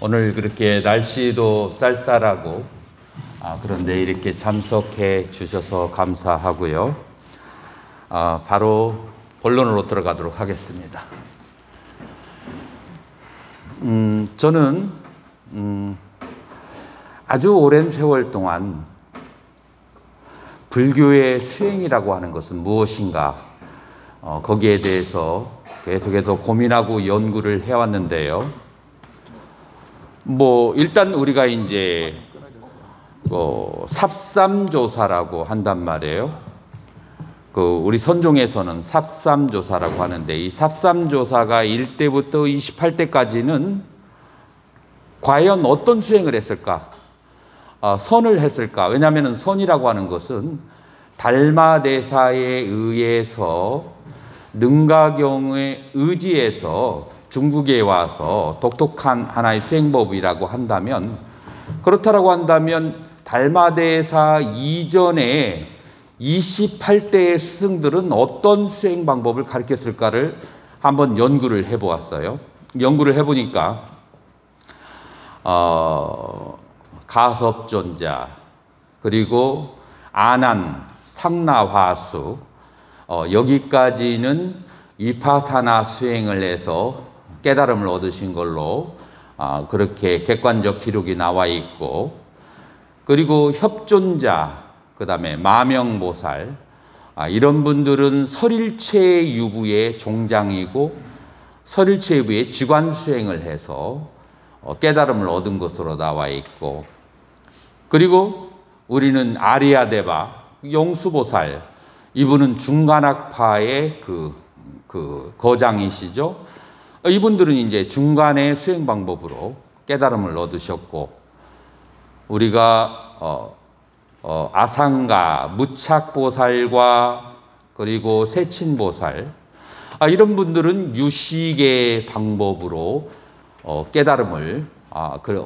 오늘 그렇게 날씨도 쌀쌀하고 그런데 이렇게 참석해 주셔서 감사하고요. 바로 본론으로 들어가도록 하겠습니다. 저는 아주 오랜 세월 동안 불교의 수행이라고 하는 것은 무엇인가 거기에 대해서 계속해서 고민하고 연구를 해왔는데요. 일단 우리가 이제 삽삼조사라고 한단 말이에요. 우리 선종에서는 삽삼조사라고 하는데, 이 삽삼조사가 1대부터 28대까지는 과연 어떤 수행을 했을까? 선을 했을까? 왜냐하면 선이라고 하는 것은 달마대사에 의해서 능가경에 의지해서 중국에 와서 독특한 하나의 수행법이라고 한다면, 그렇다라고 한다면 달마대사 이전에 28대의 스승들은 어떤 수행 방법을 가르쳤을까를 한번 연구를 해보았어요. 연구를 해보니까 가섭존자, 그리고 아난, 상나화수, 여기까지는 위파사나 수행을 해서 깨달음을 얻으신 걸로 그렇게 객관적 기록이 나와 있고, 그리고 협존자, 그 다음에 마명보살, 이런 분들은 설일체 유부의 종장이고 설일체 유부의 지관 수행을 해서 깨달음을 얻은 것으로 나와 있고, 그리고 우리는 아리아데바, 용수보살, 이분은 중간학파의 거장이시죠. 이분들은 이제 중간의 수행 방법으로 깨달음을 얻으셨고, 우리가 아상가, 무착보살과 그리고 세친보살, 이런 분들은 유식의 방법으로 깨달음을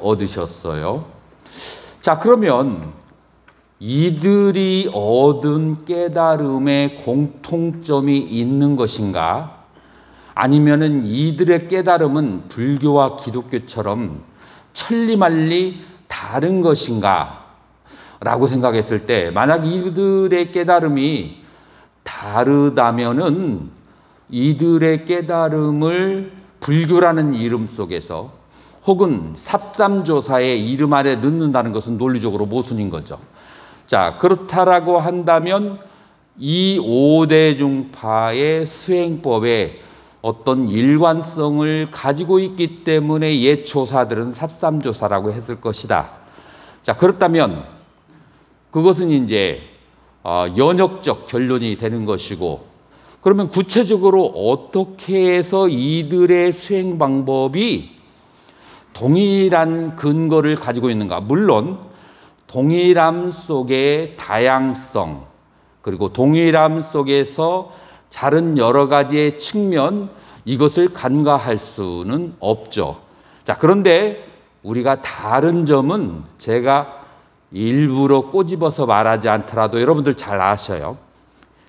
얻으셨어요. 자, 그러면 이들이 얻은 깨달음에 공통점이 있는 것인가? 아니면은 이들의 깨달음은 불교와 기독교처럼 천리만리 다른 것인가? 라고 생각했을 때, 만약 이들의 깨달음이 다르다면은 이들의 깨달음을 불교라는 이름 속에서 혹은 삽삼조사의 이름 아래 넣는다는 것은 논리적으로 모순인 거죠. 자, 그렇다라고 한다면 이 5대중파의 수행법에 어떤 일관성을 가지고 있기 때문에 옛 조사들은 삽삼조사라고 했을 것이다. 자, 그렇다면 그것은 이제 연역적 결론이 되는 것이고, 그러면 구체적으로 어떻게 해서 이들의 수행 방법이 동일한 근거를 가지고 있는가? 물론 동일함 속의 다양성, 그리고 동일함 속에서 다른 여러 가지의 측면, 이것을 간과할 수는 없죠. 자, 그런데 우리가 다른 점은 제가 일부러 꼬집어서 말하지 않더라도 여러분들 잘 아셔요.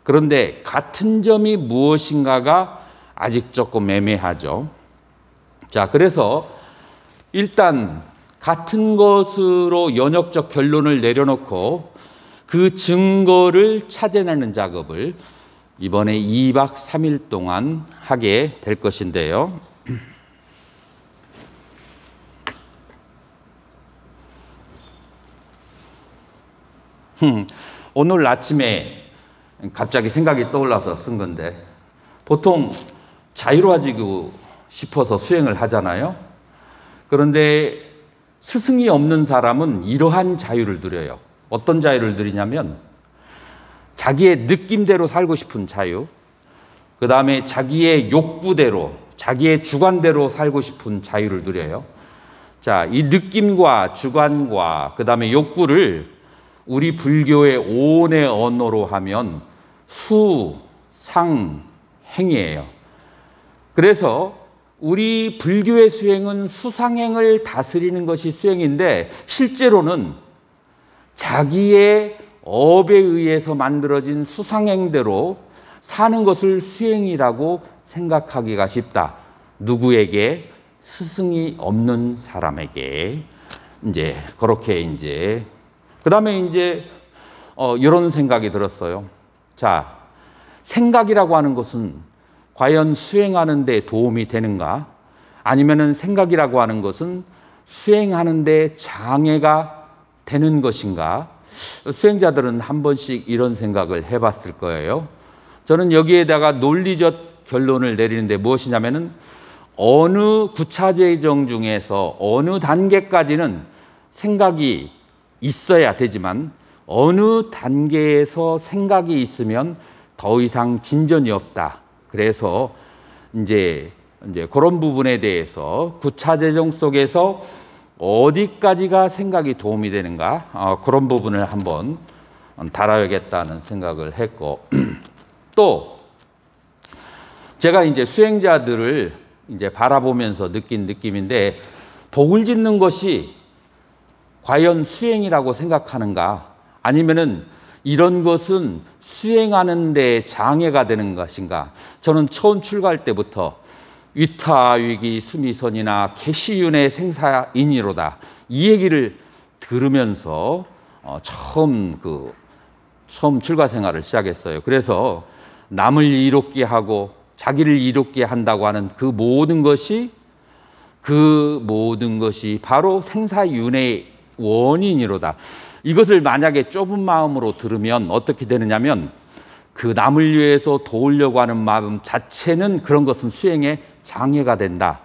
그런데 같은 점이 무엇인가가 아직 조금 애매하죠. 자, 그래서 일단 같은 것으로 연역적 결론을 내려놓고 그 증거를 찾아내는 작업을 이번에 2박 3일 동안 하게 될 것인데요. 오늘 아침에 갑자기 생각이 떠올라서 쓴 건데, 보통 자유로워지고 싶어서 수행을 하잖아요. 그런데 스승이 없는 사람은 이러한 자유를 누려요. 어떤 자유를 누리냐면 자기의 느낌대로 살고 싶은 자유, 그 다음에 자기의 욕구대로, 자기의 주관대로 살고 싶은 자유를 누려요. 자, 이 느낌과 주관과 그 다음에 욕구를 우리 불교의 오온의 언어로 하면 수, 상, 행이에요. 그래서 우리 불교의 수행은 수상행을 다스리는 것이 수행인데, 실제로는 자기의 업에 의해서 만들어진 수상행대로 사는 것을 수행이라고 생각하기가 쉽다. 누구에게? 스승이 없는 사람에게 이제 그렇게 이제 그다음에 이제 이런 생각이 들었어요. 자, 생각이라고 하는 것은 과연 수행하는 데 도움이 되는가? 아니면은 생각이라고 하는 것은 수행하는 데 장애가 되는 것인가? 수행자들은 한 번씩 이런 생각을 해봤을 거예요. 저는 여기에다가 논리적 결론을 내리는데 무엇이냐면은 어느 구차재정 중에서 어느 단계까지는 생각이 있어야 되지만 어느 단계에서 생각이 있으면 더 이상 진전이 없다. 그래서 이제 그런 부분에 대해서 구차재정 속에서 어디까지가 생각이 도움이 되는가 그런 부분을 한번 다뤄야겠다는 생각을 했고 또 제가 이제 수행자들을 이제 바라보면서 느낀 느낌인데 복을 짓는 것이 과연 수행이라고 생각하는가 아니면은 이런 것은 수행하는 데 장애가 되는 것인가. 저는 처음 출가할 때부터 위타위기 수미선이나 계시윤의 생사인이로다 이 얘기를 들으면서 처음 출가 생활을 시작했어요. 그래서 남을 이롭게 하고 자기를 이롭게 한다고 하는 그 모든 것이 바로 생사윤의 원인이로다. 이것을 만약에 좁은 마음으로 들으면 어떻게 되느냐면 그 남을 위해서 도우려고 하는 마음 자체는 그런 것은 수행에 장애가 된다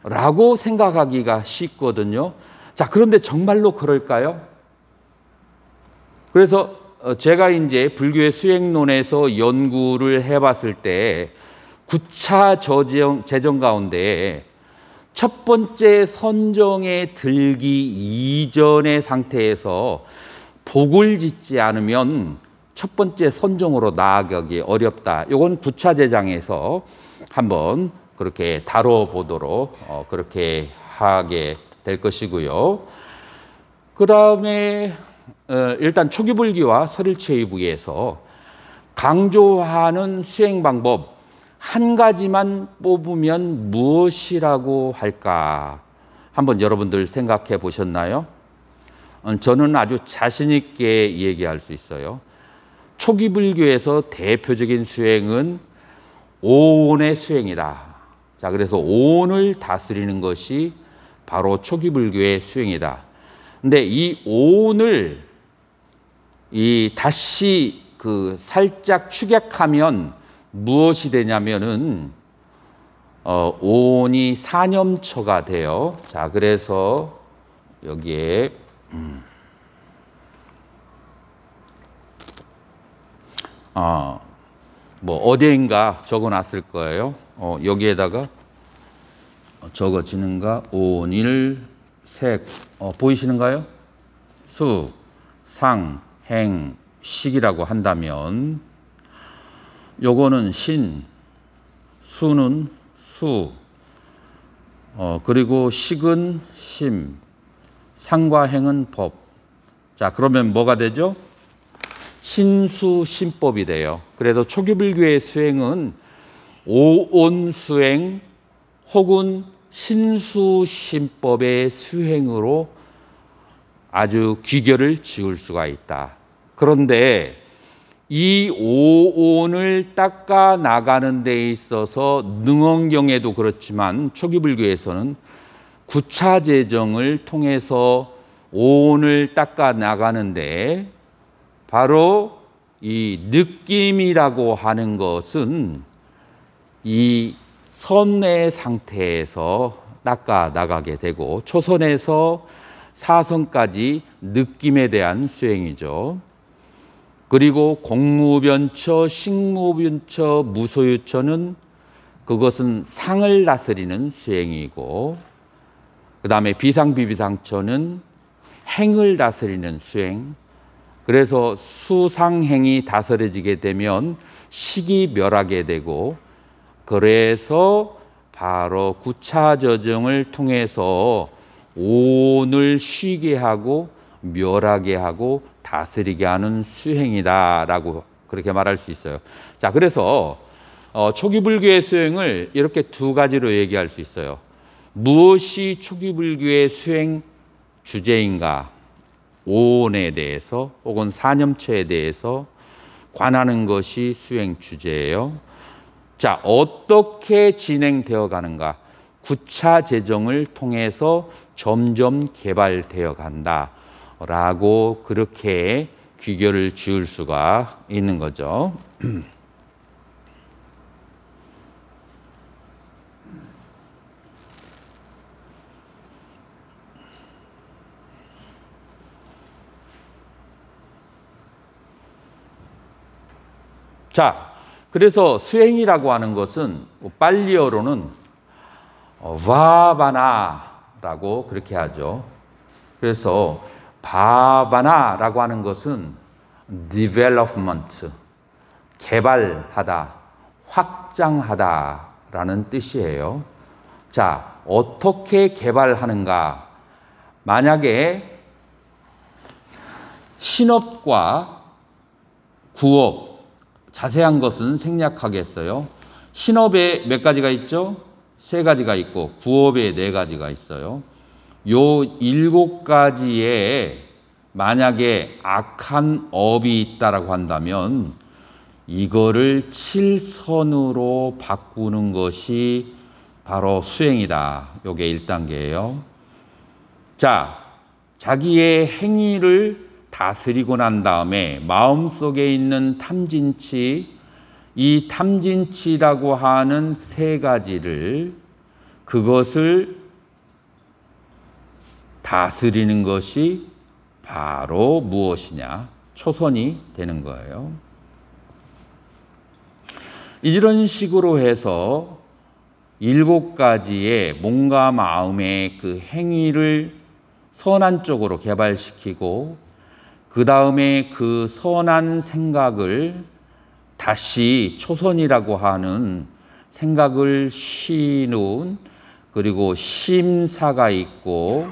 라고 생각하기가 쉽거든요. 자, 그런데 정말로 그럴까요? 그래서 제가 이제 불교의 수행론에서 연구를 해봤을 때 구차 재정 가운데 첫 번째 선정에 들기 이전의 상태에서 복을 짓지 않으면 첫 번째 선정으로 나아가기 어렵다. 이건 구차재장에서 한번 그렇게 다뤄보도록 그렇게 하게 될 것이고요. 그 다음에 일단 초기불기와 설일체의부에서 강조하는 수행 방법 한 가지만 뽑으면 무엇이라고 할까? 한번 여러분들 생각해 보셨나요? 저는 아주 자신 있게 얘기할 수 있어요. 초기 불교에서 대표적인 수행은 오온의 수행이다. 자, 그래서 오온을 다스리는 것이 바로 초기 불교의 수행이다. 근데 이 오온을 다시 살짝 축약하면 무엇이 되냐면은 오온이 사념처가 돼요. 자, 그래서 여기에 뭐 어디인가 적어놨을 거예요. 여기에다가 적어지는가? 오온일 색 보이시는가요? 수, 상, 행, 식이라고 한다면 요거는 신, 수는 수, 그리고 식은 심, 상과 행은 법. 자, 그러면 뭐가 되죠? 신수심법이 돼요. 그래서 초기불교의 수행은 오온수행 혹은 신수심법의 수행으로 아주 귀결을 지을 수가 있다. 그런데 이 오온을 닦아 나가는 데 있어서 능언경에도 그렇지만 초기불교에서는 구차재정을 통해서 오온을 닦아 나가는데 바로 이 느낌이라고 하는 것은 이 선의 상태에서 닦아 나가게 되고 초선에서 사선까지 느낌에 대한 수행이죠. 그리고 공무변처, 식무변처, 무소유처는 그것은 상을 다스리는 수행이고 그 다음에 비상비비상처는 행을 다스리는 수행. 그래서 수상행이 다스려지게 되면 식이 멸하게 되고 그래서 바로 구차저정을 통해서 오온을 쉬게 하고 멸하게 하고 다스리게 하는 수행이다라고 그렇게 말할 수 있어요. 자, 그래서 초기 불교의 수행을 이렇게 두 가지로 얘기할 수 있어요. 무엇이 초기불교의 수행 주제인가? 오온에 대해서 혹은 사념처에 대해서 관하는 것이 수행 주제예요. 자, 어떻게 진행되어 가는가? 구차 재정을 통해서 점점 개발되어 간다라고 그렇게 귀결을 지을 수가 있는 거죠. 자, 그래서 수행이라고 하는 것은 빨리어로는 바바나라고 그렇게 하죠. 그래서 바바나라고 하는 것은 development, 개발하다, 확장하다라는 뜻이에요. 자, 어떻게 개발하는가? 만약에 신업과 구업, 자세한 것은 생략하겠어요. 신업에 몇 가지가 있죠? 3가지가 있고 구업에 4가지가 있어요. 요 7가지에 만약에 악한 업이 있다라고 한다면 이거를 7선으로 바꾸는 것이 바로 수행이다. 요게 1단계예요. 자, 자기의 행위를 다스리고 난 다음에 마음속에 있는 탐진치, 이 탐진치라고 하는 3가지를 그것을 다스리는 것이 바로 무엇이냐? 초선이 되는 거예요. 이런 식으로 해서 7가지의 몸과 마음의 그 행위를 선한 쪽으로 개발시키고 그 다음에 그 선한 생각을 다시 초선이라고 하는 생각을 쉬는, 그리고 심사가 있고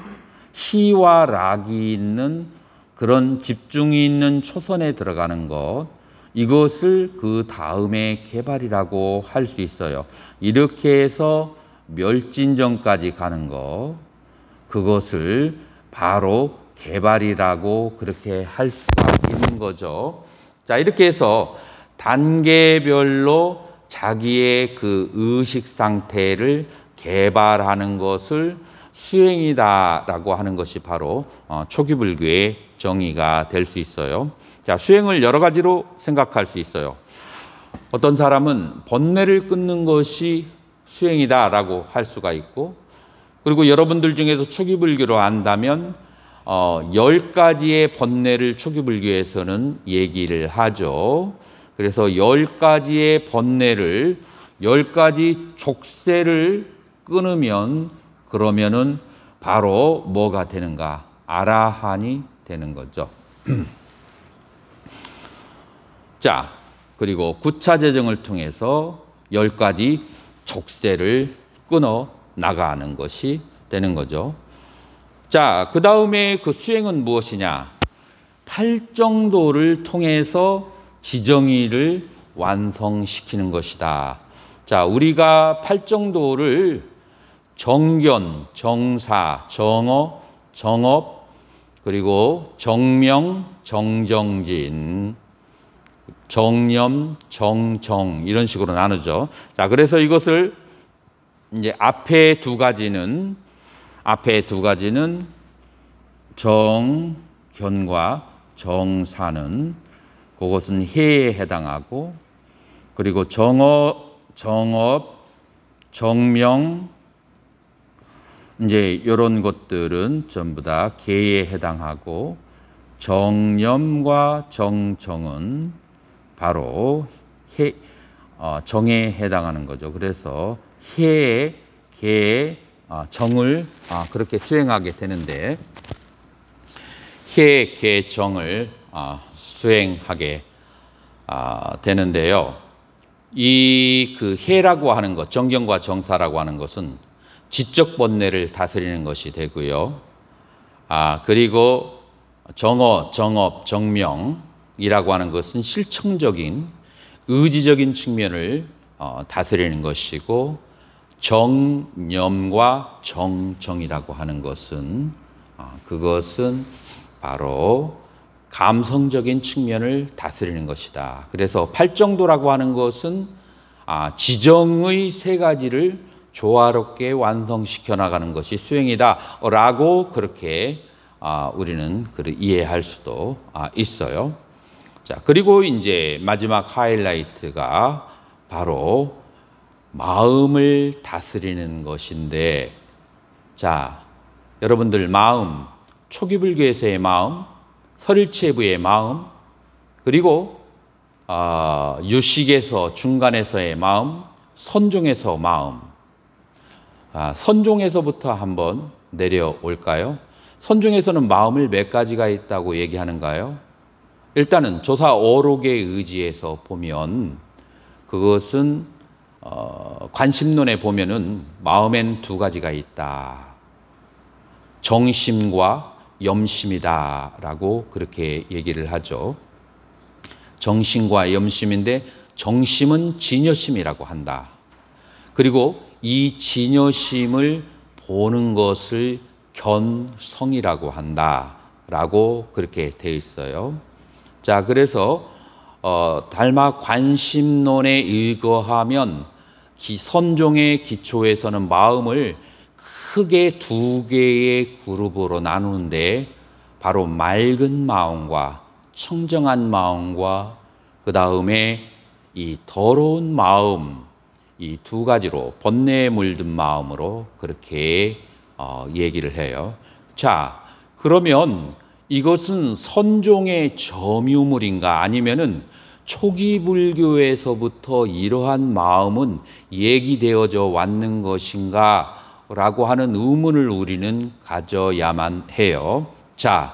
희와 락이 있는 그런 집중이 있는 초선에 들어가는 것, 이것을 그 다음에 개발이라고 할 수 있어요. 이렇게 해서 멸진정까지 가는 것, 그것을 바로 개발이라고 그렇게 할 수가 있는 거죠. 자, 이렇게 해서 단계별로 자기의 그 의식 상태를 개발하는 것을 수행이다라고 하는 것이 바로 초기 불교의 정의가 될 수 있어요. 자, 수행을 여러 가지로 생각할 수 있어요. 어떤 사람은 번뇌를 끊는 것이 수행이다라고 할 수가 있고, 그리고 여러분들 중에서 초기 불교로 안다면 10가지의 번뇌를 초기 불교에서는 얘기를 하죠. 그래서 10가지의 번뇌를 10가지 족쇄를 끊으면 그러면은 바로 뭐가 되는가? 아라한이 되는 거죠. 자, 그리고 구차재정을 통해서 10가지 족쇄를 끊어 나가는 것이 되는 거죠. 자, 그 다음에 그 수행은 무엇이냐? 팔정도를 통해서 지정의를 완성시키는 것이다. 자, 우리가 팔정도를 정견, 정사, 정어, 정업, 그리고 정명, 정정진, 정념, 정정 이런 식으로 나누죠. 자, 그래서 이것을 이제 앞에 두 가지는 정견과 정사는 그것은 해에 해당하고, 그리고 정어, 정업, 정명 이제 이런 것들은 전부 다 계에 해당하고, 정념과 정정은 바로 정에 해당하는 거죠. 그래서 해에, 계에 정을 그렇게 수행하게 되는데, 해, 계, 정을 수행하게 되는데요. 이 그 해라고 하는 것, 정견과 정사라고 하는 것은 지적 번뇌를 다스리는 것이 되고요. 그리고 정어, 정업, 정명이라고 하는 것은 실청적인 의지적인 측면을 다스리는 것이고, 정념과 정정이라고 하는 것은 그것은 바로 감성적인 측면을 다스리는 것이다. 그래서 팔정도라고 하는 것은 지정의 세 가지를 조화롭게 완성시켜 나가는 것이 수행이다라고 그렇게 우리는 이해할 수도 있어요. 자, 그리고 이제 마지막 하이라이트가 바로 마음을 다스리는 것인데, 자, 여러분들 마음, 초기 불교에서의 마음, 설일체부의 마음, 그리고 유식에서 중간에서의 마음, 선종에서 마음. 선종에서부터 한번 내려올까요? 선종에서는 마음을 몇 가지가 있다고 얘기하는가요? 일단은 조사 어록의 의지에서 보면 그것은 관심론에 보면은 마음엔 두 가지가 있다. 정심과 염심이다라고 그렇게 얘기를 하죠. 정심과 염심인데 정심은 진여심이라고 한다. 그리고 이 진여심을 보는 것을 견성이라고 한다라고 그렇게 되어 있어요. 자, 그래서 달마 관심론에 의거하면 선종의 기초에서는 마음을 크게 두 개의 그룹으로 나누는데 바로 맑은 마음과 청정한 마음과 그 다음에 이 더러운 마음, 이 두 가지로 번뇌에 물든 마음으로 그렇게 얘기를 해요. 자, 그러면 이것은 선종의 점유물인가 아니면은 초기 불교에서부터 이러한 마음은 얘기되어져 왔는 것인가 라고 하는 의문을 우리는 가져야만 해요. 자,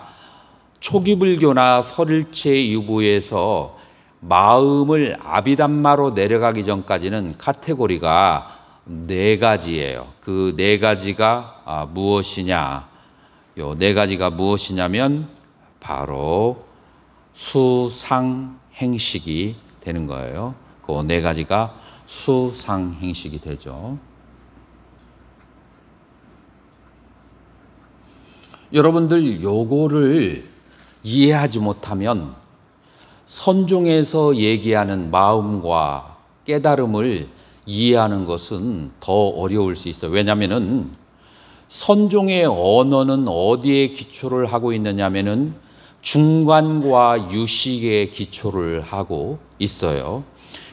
초기 불교나 설일체 유부에서 마음을 아비담마로 내려가기 전까지는 카테고리가 네 가지예요. 그 네 가지가 무엇이냐? 요 네 가지가 무엇이냐면 바로 수상행식이 되는 거예요. 그 네 가지가 수상행식이 되죠. 여러분들 요거를 이해하지 못하면 선종에서 얘기하는 마음과 깨달음을 이해하는 것은 더 어려울 수 있어요. 왜냐하면은 선종의 언어는 어디에 기초를 하고 있느냐면은 중관과 유식에 기초를 하고 있어요.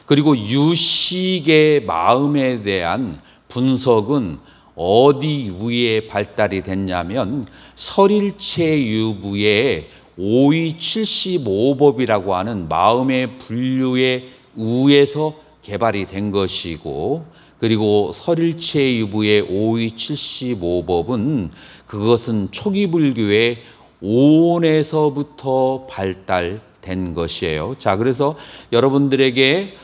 그리고 유식의 마음에 대한 분석은 어디 위에 발달이 됐냐면 설일체 유부의 5위75법이라고 하는 마음의 분류의 우에서 개발이 된 것이고, 그리고 설일체 유부의 5위75법은 그것은 초기 불교의 오온에서부터 발달된 것이에요. 자, 그래서 여러분들에게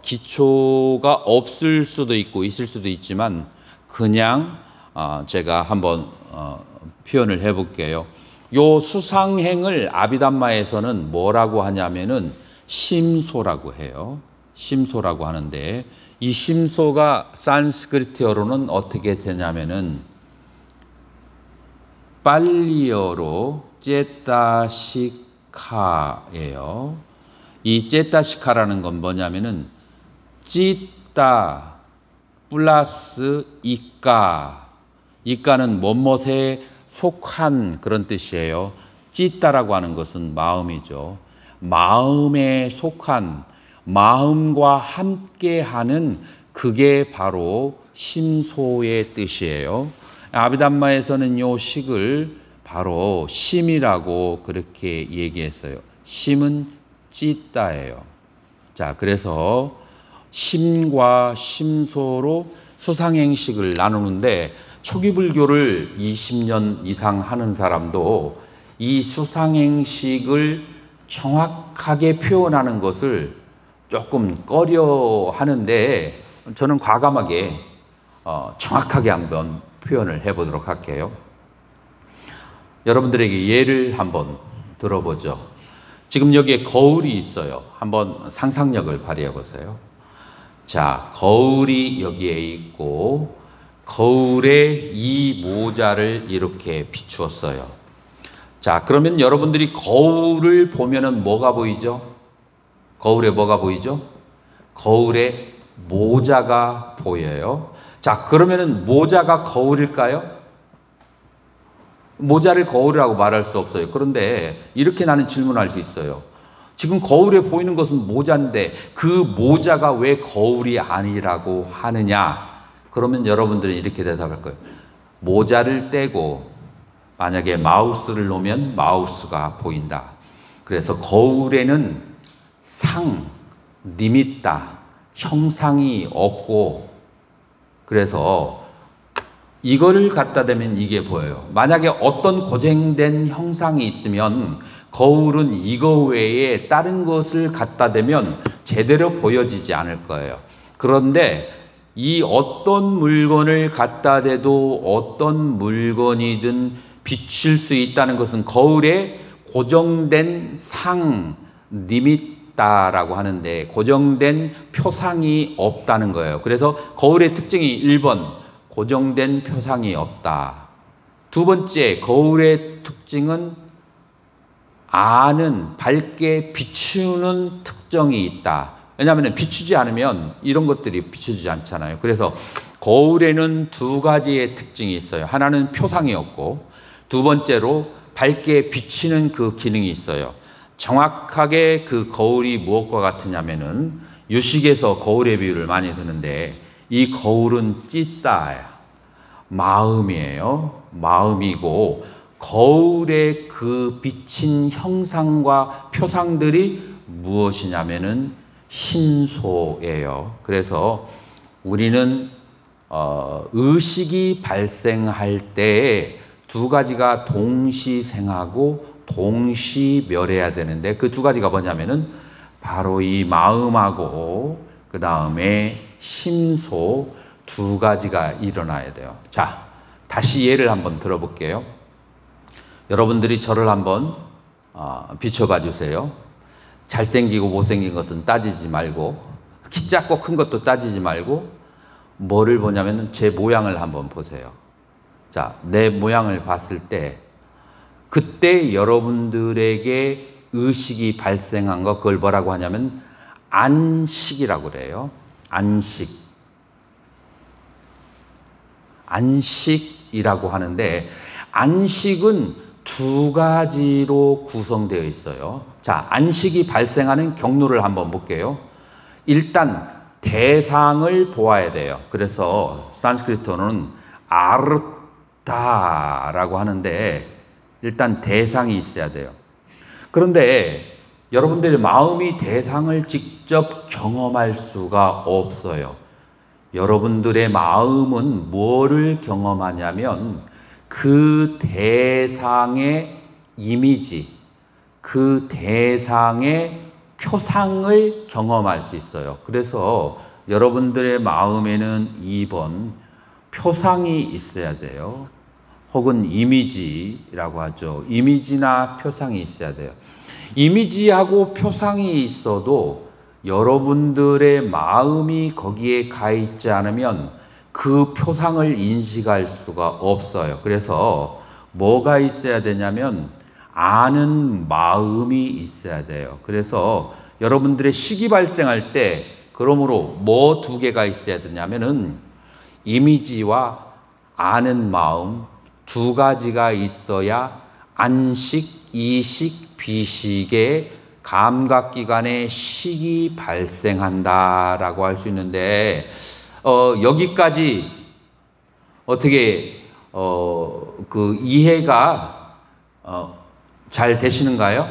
기초가 없을 수도 있고 있을 수도 있지만 그냥 제가 한번 표현을 해볼게요. 요 수상행을 아비담마에서는 뭐라고 하냐면은 심소라고 해요. 심소라고 하는데 이 심소가 산스크리트어로는 어떻게 되냐면은 팔리어로 제타시카예요. 이 제타시카라는 건 뭐냐면은 찌따 플러스 이까, 이까는 뭐뭇에 속한 그런 뜻이에요. 찌따라고 하는 것은 마음이죠. 마음에 속한, 마음과 함께하는 그게 바로 심소의 뜻이에요. 아비담마에서는 요 식을 바로 심이라고 그렇게 얘기했어요. 심은 찌따예요. 자, 그래서 심과 심소로 수상행식을 나누는데 초기 불교를 20년 이상 하는 사람도 이 수상행식을 정확하게 표현하는 것을 조금 꺼려 하는데 저는 과감하게 정확하게 한번 표현을 해보도록 할게요. 여러분들에게 예를 한번 들어보죠. 지금 여기에 거울이 있어요. 한번 상상력을 발휘해 보세요. 자, 거울이 여기에 있고 거울에 이 모자를 이렇게 비추었어요. 자, 그러면 여러분들이 거울을 보면은 뭐가 보이죠? 거울에 뭐가 보이죠? 거울에 모자가 보여요. 자, 그러면은 모자가 거울일까요? 모자를 거울이라고 말할 수 없어요. 그런데 이렇게 나는 질문할 수 있어요. 지금 거울에 보이는 것은 모자인데 그 모자가 왜 거울이 아니라고 하느냐? 그러면 여러분들은 이렇게 대답할 거예요. 모자를 떼고 만약에 마우스를 놓으면 마우스가 보인다. 그래서 거울에는 리미타, 형상이 없고, 그래서 이거를 갖다 대면 이게 보여요. 만약에 어떤 고정된 형상이 있으면 거울은 이거 외에 다른 것을 갖다 대면 제대로 보여지지 않을 거예요. 그런데 이 어떤 물건을 갖다 대도 어떤 물건이든 비칠 수 있다는 것은 거울에 고정된 리미타라고 하는데 고정된 표상이 없다는 거예요. 그래서 거울의 특징이 1번, 고정된 표상이 없다. 두 번째, 거울의 특징은 안은 밝게 비추는 특징이 있다. 왜냐하면 비추지 않으면 이런 것들이 비추지 않잖아요. 그래서 거울에는 두 가지의 특징이 있어요. 하나는 표상이 없고, 두 번째로 밝게 비치는 그 기능이 있어요. 정확하게 그 거울이 무엇과 같으냐면은 유식에서 거울의 비유를 많이 드는데 이 거울은 찢다야. 마음이에요. 마음이고 거울의 그 비친 형상과 표상들이 무엇이냐면은 심소예요. 그래서 우리는 의식이 발생할 때 두 가지가 동시생하고 동시멸해야 되는데 그 두 가지가 뭐냐면은 바로 이 마음하고 그 다음에 심소 두 가지가 일어나야 돼요. 자, 다시 예를 한번 들어볼게요. 여러분들이 저를 한번 비춰봐 주세요. 잘생기고 못생긴 것은 따지지 말고 키 작고 큰 것도 따지지 말고 뭐를 보냐면 제 모양을 한번 보세요. 자, 내 모양을 봤을 때 그때 여러분들에게 의식이 발생한 거 그걸 뭐라고 하냐면 안식이라고 그래요. 안식이라고 하는데 안식은 두 가지로 구성되어 있어요. 자, 안식이 발생하는 경로를 한번 볼게요. 일단 대상을 보아야 돼요. 그래서 산스크리트어는 아르타라고 하는데 일단 대상이 있어야 돼요. 그런데 여러분들의 마음이 대상을 직접 경험할 수가 없어요. 여러분들의 마음은 뭐를 경험하냐면 그 대상의 이미지, 그 대상의 표상을 경험할 수 있어요. 그래서 여러분들의 마음에는 2번 표상이 있어야 돼요. 혹은 이미지라고 하죠. 이미지나 표상이 있어야 돼요. 이미지하고 표상이 있어도 여러분들의 마음이 거기에 가 있지 않으면 그 표상을 인식할 수가 없어요. 그래서 뭐가 있어야 되냐면 아는 마음이 있어야 돼요. 그래서 여러분들의 식이 발생할 때 그러므로 뭐 두 개가 있어야 되냐면은 이미지와 아는 마음 두 가지가 있어야 안식, 이식, 비식의 감각기관에 식이 발생한다라고 할 수 있는데 여기까지 어떻게 그 이해가 잘 되시는가요?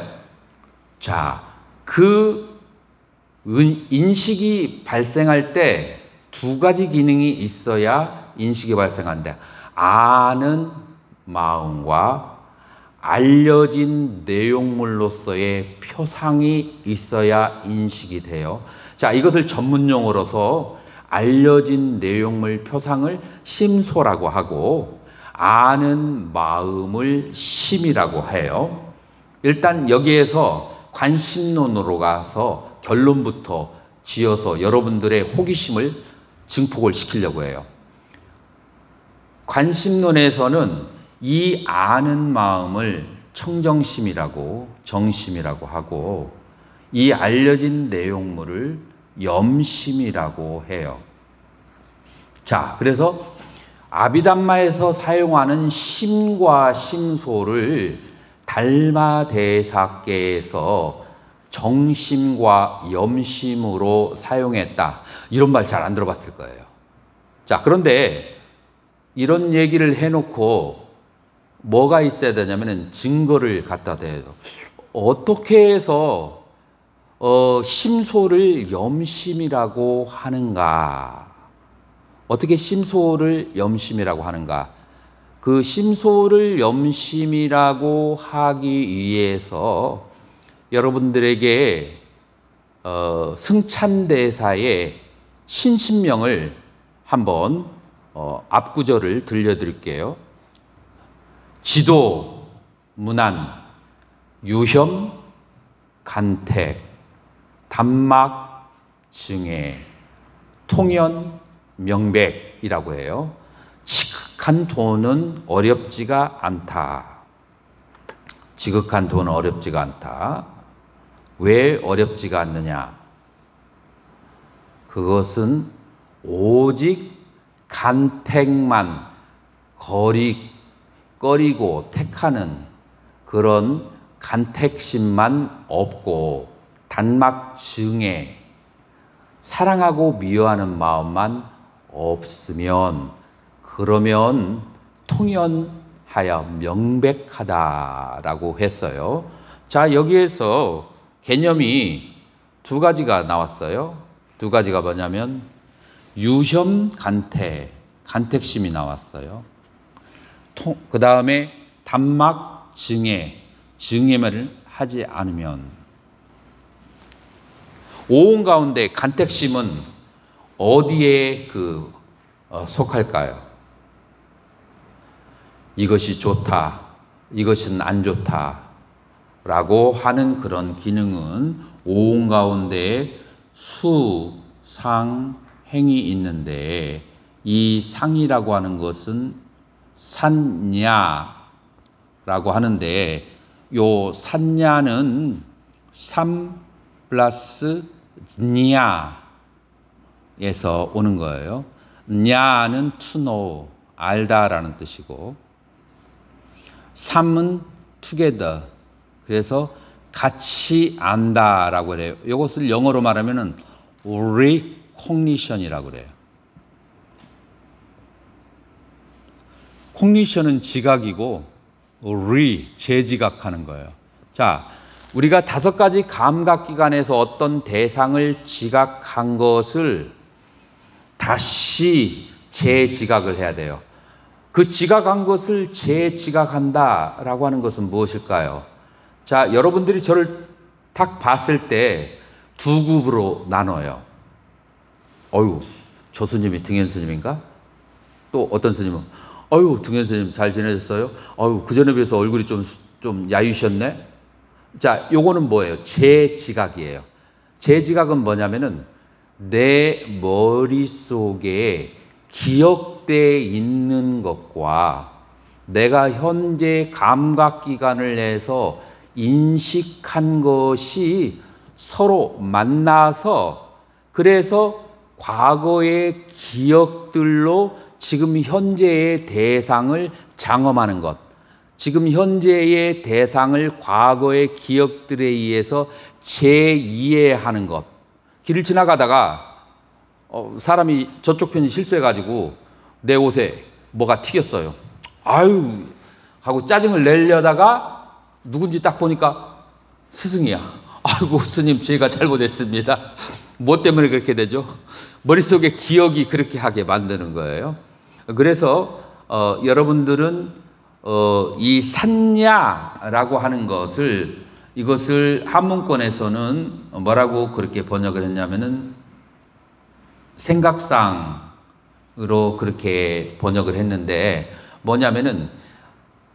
자, 그 인식이 발생할 때 두 가지 기능이 있어야 인식이 발생한다. 아는 마음과 알려진 내용물로서의 표상이 있어야 인식이 돼요. 자, 이것을 전문 용어로서 알려진 내용물 표상을 심소라고 하고 아는 마음을 심이라고 해요. 일단 여기에서 관심론으로 가서 결론부터 지어서 여러분들의 호기심을 증폭을 시키려고 해요. 관심론에서는 이 아는 마음을 청정심이라고 정심이라고 하고 이 알려진 내용물을 염심이라고 해요. 자, 그래서 아비담마에서 사용하는 심과 심소를 달마대사계에서 정심과 염심으로 사용했다. 이런 말 잘 안 들어봤을 거예요. 자, 그런데 이런 얘기를 해놓고 뭐가 있어야 되냐면은 증거를 갖다 대요. 어떻게 해서 심소를 염심이라고 하는가? 어떻게 심소를 염심이라고 하는가? 그 심소를 염심이라고 하기 위해서 여러분들에게 승찬대사의 신신명을 한번 앞구절을 들려드릴게요. 지도, 문안, 유혐, 간택, 단막, 증해, 통연, 명백이라고 해요. 지극한 도는 어렵지가 않다. 지극한 도는 어렵지가 않다. 왜 어렵지가 않느냐? 그것은 오직 간택만 꺼리고 택하는 그런 간택심만 없고 단막 증에 사랑하고 미워하는 마음만 없으면 그러면 통연하여 명백하다라고 했어요. 자, 여기에서 개념이 두 가지가 나왔어요. 두 가지가 뭐냐면 유혐 간택심이 나왔어요. 그 다음에 단막 증해를 하지 않으면. 오온 가운데 간택심은 어디에 속할까요? 이것이 좋다, 이것은 안 좋다 라고 하는 그런 기능은 오온 가운데 수, 상, 행이 있는데 이 상이라고 하는 것은 산야라고 하는데 요 산야는 3 플러스 냐에서 오는 거예요. 냐는 to know, 알다라는 뜻이고 3은 together, 그래서 같이 안다라고 그래요. 이것을 영어로 말하면은 recognition이라고 그래요. cognition은 지각이고 재지각하는 거예요. 자, 우리가 5가지 감각기관에서 어떤 대상을 지각한 것을 다시 재지각을 해야 돼요. 그 지각한 것을 재지각한다라고 하는 것은 무엇일까요? 자, 여러분들이 저를 딱 봤을 때 두 그룹으로 나눠요. 어유, 저 스님이 등현 스님인가? 또 어떤 스님은 어유, 등현 스님 잘 지내셨어요? 어유, 그전에 비해서 얼굴이 좀 야유셨네? 자, 요거는 뭐예요? 재지각이에요. 재지각은 뭐냐면은 내 머릿속에 기억되어 있는 것과 내가 현재 감각기관을 내서 인식한 것이 서로 만나서 그래서 과거의 기억들로 지금 현재의 대상을 장엄하는 것, 지금 현재의 대상을 과거의 기억들에 의해서 재이해하는 것. 길을 지나가다가 사람이 저쪽 편이 실수해가지고 내 옷에 뭐가 튀겼어요. 아유 하고 짜증을 내려다가 누군지 딱 보니까 스승이야. 아이고 스님, 제가 잘못했습니다. 뭐 때문에 그렇게 되죠? 머릿속에 기억이 그렇게 하게 만드는 거예요. 그래서 여러분들은 이 산야라고 하는 것을, 이것을 한문권에서는 뭐라고 그렇게 번역을 했냐면은 생각상으로 그렇게 번역을 했는데 뭐냐면은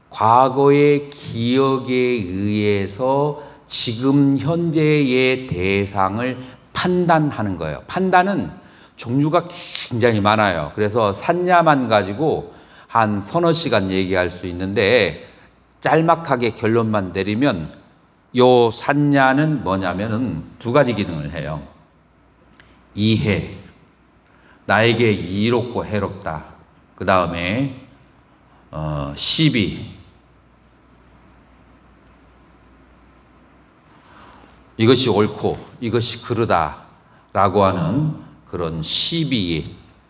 과거의 기억에 의해서 지금 현재의 대상을 판단하는 거예요. 판단은 종류가 굉장히 많아요. 그래서 산야만 가지고 한 서너 시간 얘기할 수 있는데 짤막하게 결론만 내리면 요 산야는 뭐냐면은 두 가지 기능을 해요. 이해, 나에게 이롭고 해롭다. 그 다음에 시비, 이것이 옳고 이것이 그르다라고 하는 그런 시비의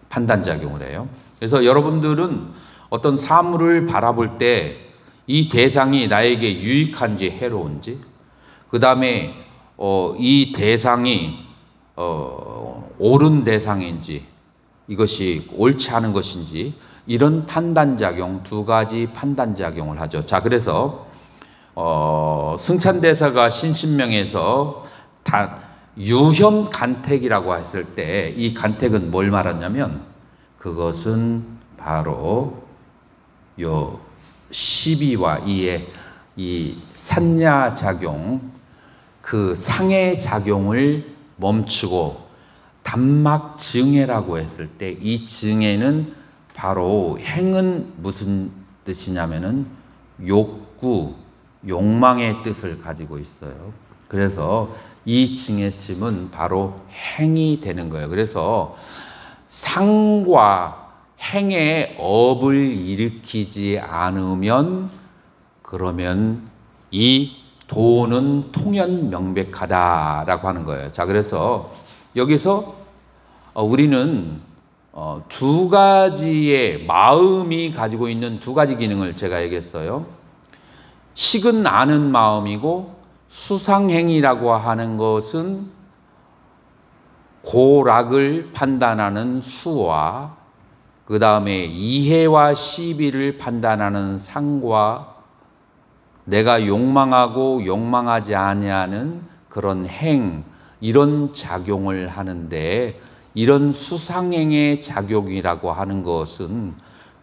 판단작용을 해요. 그래서 여러분들은 어떤 사물을 바라볼 때 이 대상이 나에게 유익한지 해로운지, 그 다음에 이 대상이 옳은 대상인지, 이것이 옳지 않은 것인지, 이런 판단작용, 두 가지 판단작용을 하죠. 자, 그래서 승찬대사가 신신명에서 유현 간택이라고 했을 때 이 간택은 뭘 말하냐면 그것은 바로 요 시비와 이의 이 산야작용, 그 상해 작용을 멈추고 단막증해라고 했을 때 이 증해는 바로 행은 무슨 뜻이냐면은 욕구, 욕망의 뜻을 가지고 있어요. 그래서 이 증해심은 바로 행이 되는 거예요. 그래서 상과 행의 업을 일으키지 않으면 그러면 이 도는 통연명백하다라고 하는 거예요. 자, 그래서 여기서 우리는 두 가지의 마음이 가지고 있는 두 가지 기능을 제가 얘기했어요. 식은 아는 마음이고 수상행이라고 하는 것은 고락을 판단하는 수와 그 다음에 이해와 시비를 판단하는 상과 내가 욕망하고 욕망하지 아니하는 그런 행, 이런 작용을 하는데 이런 수상행의 작용이라고 하는 것은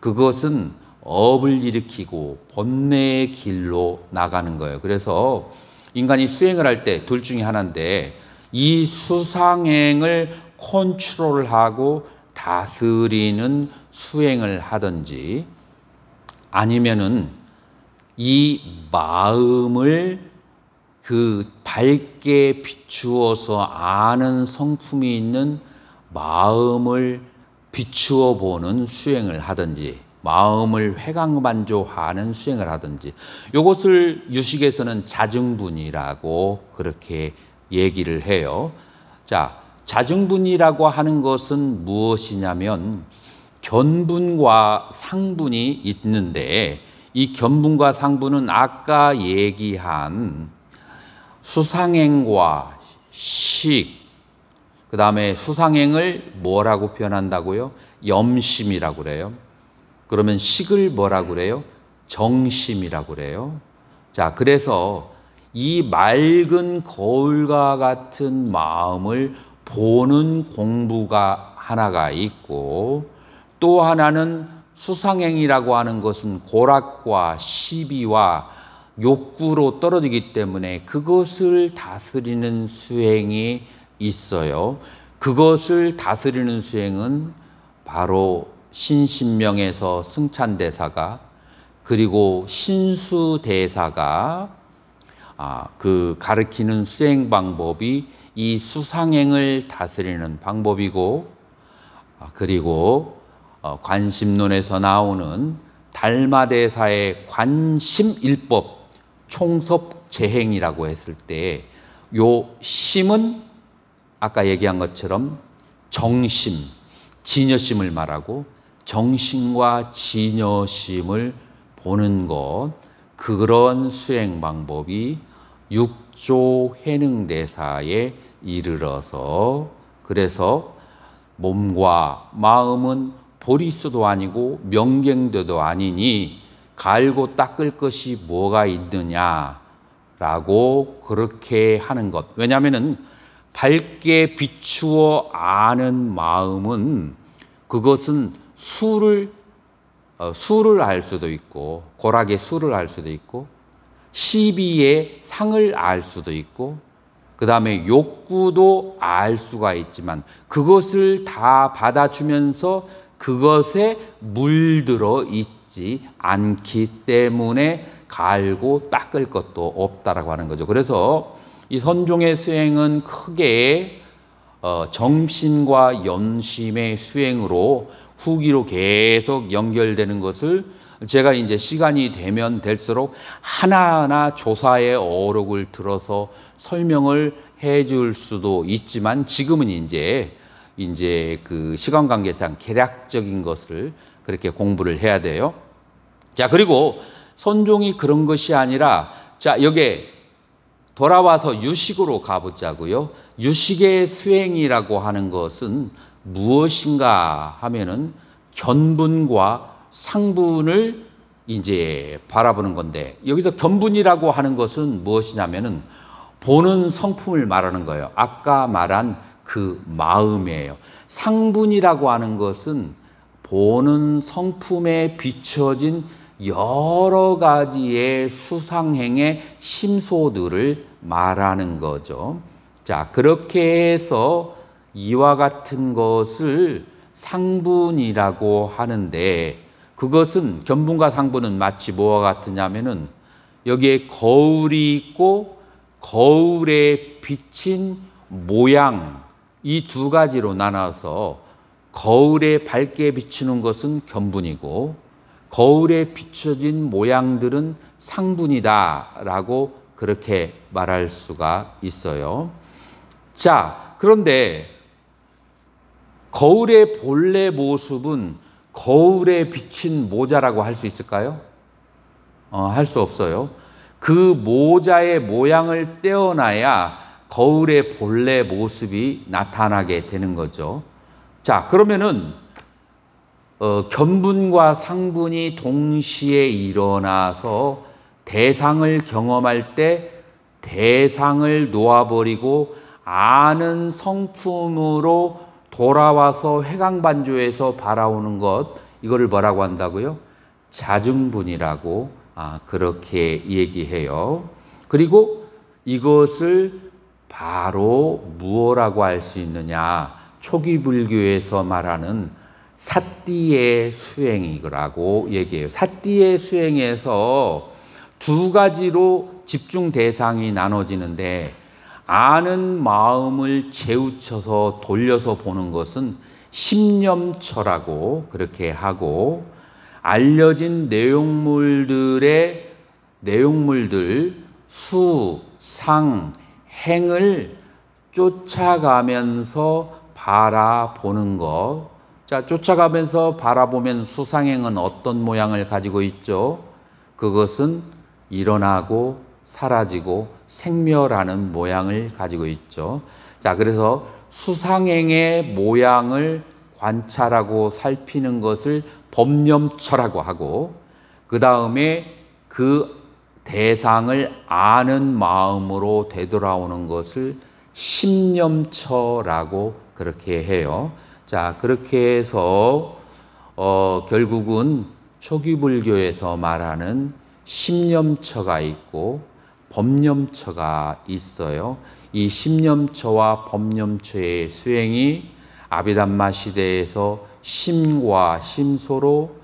그것은 업을 일으키고 번뇌의 길로 나가는 거예요. 그래서 인간이 수행을 할 때 둘 중에 하나인데 이 수상행을 컨트롤하고 다스리는 수행을 하든지 아니면은 이 마음을 그 밝게 비추어서 아는 성품이 있는 마음을 비추어 보는 수행을 하든지 마음을 회광반조하는 수행을 하든지 이것을 유식에서는 자증분이라고 그렇게 얘기를 해요. 자, 자증분이라고 하는 것은 무엇이냐면 견분과 상분이 있는데 이 견분과 상분은 아까 얘기한 수상행과 식, 그 다음에 수상행을 뭐라고 표현한다고요? 염심이라고 그래요. 그러면 식을 뭐라고 그래요? 정심이라고 그래요. 자, 그래서 이 맑은 거울과 같은 마음을 보는 공부가 하나가 있고 또 하나는 수상행이라고 하는 것은 고락과 시비와 욕구로 떨어지기 때문에 그것을 다스리는 수행이 있어요. 그것을 다스리는 수행은 바로 신신명에서 승찬대사가 그리고 신수대사가 그 가르치는 수행 방법이 이 수상행을 다스리는 방법이고 그리고 관심론에서 나오는 달마대사의 관심일법 총섭재행이라고 했을 때 요 심은 아까 얘기한 것처럼 정심, 진여심을 말하고 정심과 진여심을 보는 것, 그런 수행 방법이 육조 회능대사에 이르러서 그래서 몸과 마음은 보리수도 아니고 명경대도 아니니 갈고 닦을 것이 뭐가 있느냐라고 그렇게 하는 것. 왜냐하면은 밝게 비추어 아는 마음은 그것은 수를 알 수도 있고 고락의 수를 알 수도 있고 시비의 상을 알 수도 있고 그 다음에 욕구도 알 수가 있지만 그것을 다 받아주면서 그것에 물들어 있지 않기 때문에 갈고 닦을 것도 없다라고 하는 거죠. 그래서 이 선종의 수행은 크게 정심과 연심의 수행으로 후기로 계속 연결되는 것을 제가 이제 시간이 되면 될수록 하나하나 조사의 어록을 들어서 설명을 해줄 수도 있지만 지금은 이제 그 시간 관계상 개략적인 것을 그렇게 공부를 해야 돼요. 자, 그리고 선종이 그런 것이 아니라, 자, 여기에 돌아와서 유식으로 가보자고요. 유식의 수행이라고 하는 것은 무엇인가 하면은 견분과 상분을 이제 바라보는 건데, 여기서 견분이라고 하는 것은 무엇이냐면은 보는 성품을 말하는 거예요. 아까 말한 그 마음이에요. 상분이라고 하는 것은 보는 성품에 비춰진 여러 가지의 수상행의 심소들을 말하는 거죠. 자, 그렇게 해서 이와 같은 것을 상분이라고 하는데, 그것은 견분과 상분은 마치 뭐와 같으냐면은 여기에 거울이 있고 거울에 비친 모양, 이 두 가지로 나눠서 거울에 밝게 비추는 것은 견분이고 거울에 비춰진 모양들은 상분이다라고 그렇게 말할 수가 있어요. 자, 그런데 거울의 본래 모습은 거울에 비친 모자라고 할 수 있을까요? 할 수 없어요. 그 모자의 모양을 떼어놔야 거울의 본래 모습이 나타나게 되는 거죠. 자, 그러면은 견분과 상분이 동시에 일어나서 대상을 경험할 때 대상을 놓아버리고 아는 성품으로 돌아와서 회광반조에서 바라오는 것, 이거를 뭐라고 한다고요? 자증분이라고 그렇게 얘기해요. 그리고 이것을 바로 무엇라고 할 수 있느냐? 초기 불교에서 말하는 사띠의 수행이라고 얘기해요. 사띠의 수행에서 두 가지로 집중 대상이 나눠지는데, 아는 마음을 재우쳐서 돌려서 보는 것은 심념처라고 그렇게 하고, 알려진 내용물들 수, 상, 행을 쫓아가면서 바라보는 것. 자, 쫓아가면서 바라보면 수상행은 어떤 모양을 가지고 있죠? 그것은 일어나고 사라지고 생멸하는 모양을 가지고 있죠. 자, 그래서 수상행의 모양을 관찰하고 살피는 것을 법념처라고 하고, 그 다음에 그 대상을 아는 마음으로 되돌아오는 것을 심념처라고 그렇게 해요. 자, 그렇게 해서 결국은 초기 불교에서 말하는 심념처가 있고 법념처가 있어요. 이 심념처와 법념처의 수행이 아비담마 시대에서 심과 심소로,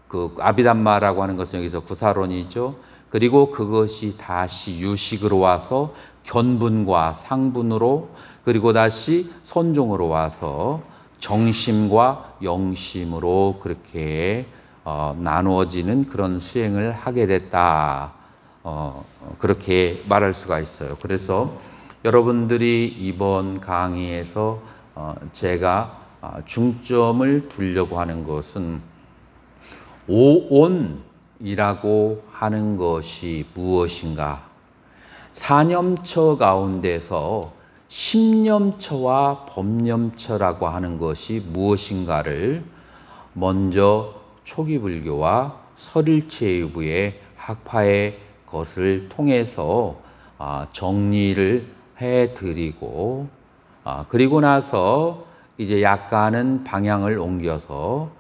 그 아비담마라고 하는 것은 여기서 구사론이죠. 그리고 그것이 다시 유식으로 와서 견분과 상분으로, 그리고 다시 선종으로 와서 정심과 영심으로 그렇게 나누어지는 그런 수행을 하게 됐다. 그렇게 말할 수가 있어요. 그래서 여러분들이 이번 강의에서 제가 중점을 두려고 하는 것은 오온이라고 하는 것이 무엇인가? 사념처 가운데서 심념처와 법념처라고 하는 것이 무엇인가를 먼저 초기 불교와 설일체유부의 학파의 것을 통해서 정리를 해드리고, 그리고 나서 이제 약간은 방향을 옮겨서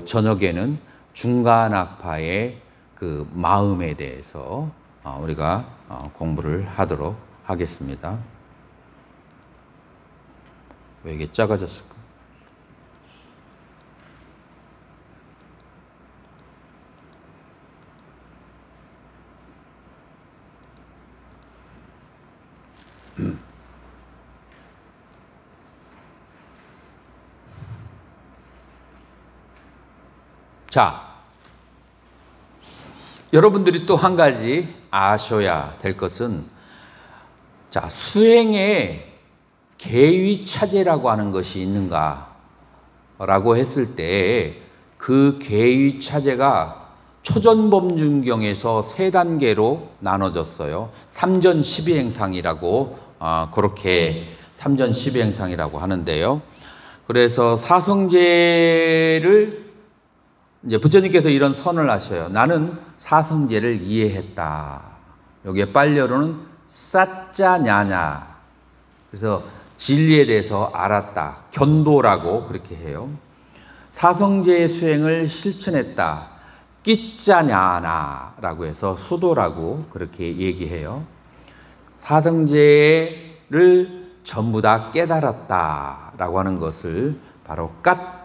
저녁에는 중간 학파의 그 마음에 대해서 우리가 공부를 하도록 하겠습니다. 왜 이게 작아졌을까? 자, 여러분들이 또 한 가지 아셔야 될 것은, 자, 수행에 계위차제라고 하는 것이 있는가 라고 했을 때, 그 계위차제가 초전법륜경에서 세 단계로 나눠졌어요. 삼전 십이행상이라고, 그렇게 삼전 십이행상이라고 하는데요. 그래서 사성제를 이제 부처님께서 이런 선을 하셔요. 나는 사성제를 이해했다. 여기에 빨려로는 사짜냐냐. 그래서 진리에 대해서 알았다. 견도라고 그렇게 해요. 사성제의 수행을 실천했다. 끼짜냐나라고 해서 수도라고 그렇게 얘기해요. 사성제를 전부 다 깨달았다라고 하는 것을 바로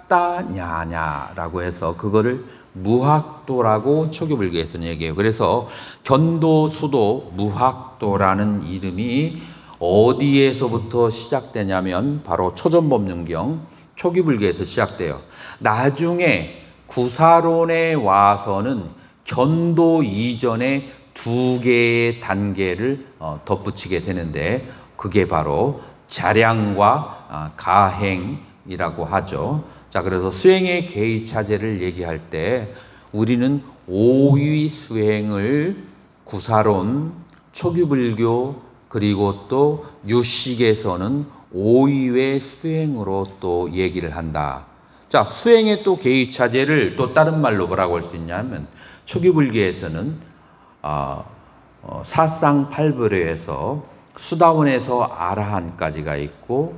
냐냐라고 해서 그거를 무학도라고 초기불교에서는 얘기해요. 그래서 견도, 수도, 무학도라는 이름이 어디에서부터 시작되냐면 바로 초전법륜경 초기불교에서 시작돼요. 나중에 구사론에 와서는 견도 이전에 두 개의 단계를 덧붙이게 되는데, 그게 바로 자량과 가행이라고 하죠. 자, 그래서 수행의 계위차제를 얘기할 때 우리는 오위 수행을 구사론, 초기불교, 그리고 또 유식에서는 오위의 수행으로 또 얘기를 한다. 자, 수행의 또 계위차제를 또 다른 말로 뭐라고 할 수 있냐면, 초기불교에서는 사쌍팔불회에서 수다원에서 아라한까지가 있고,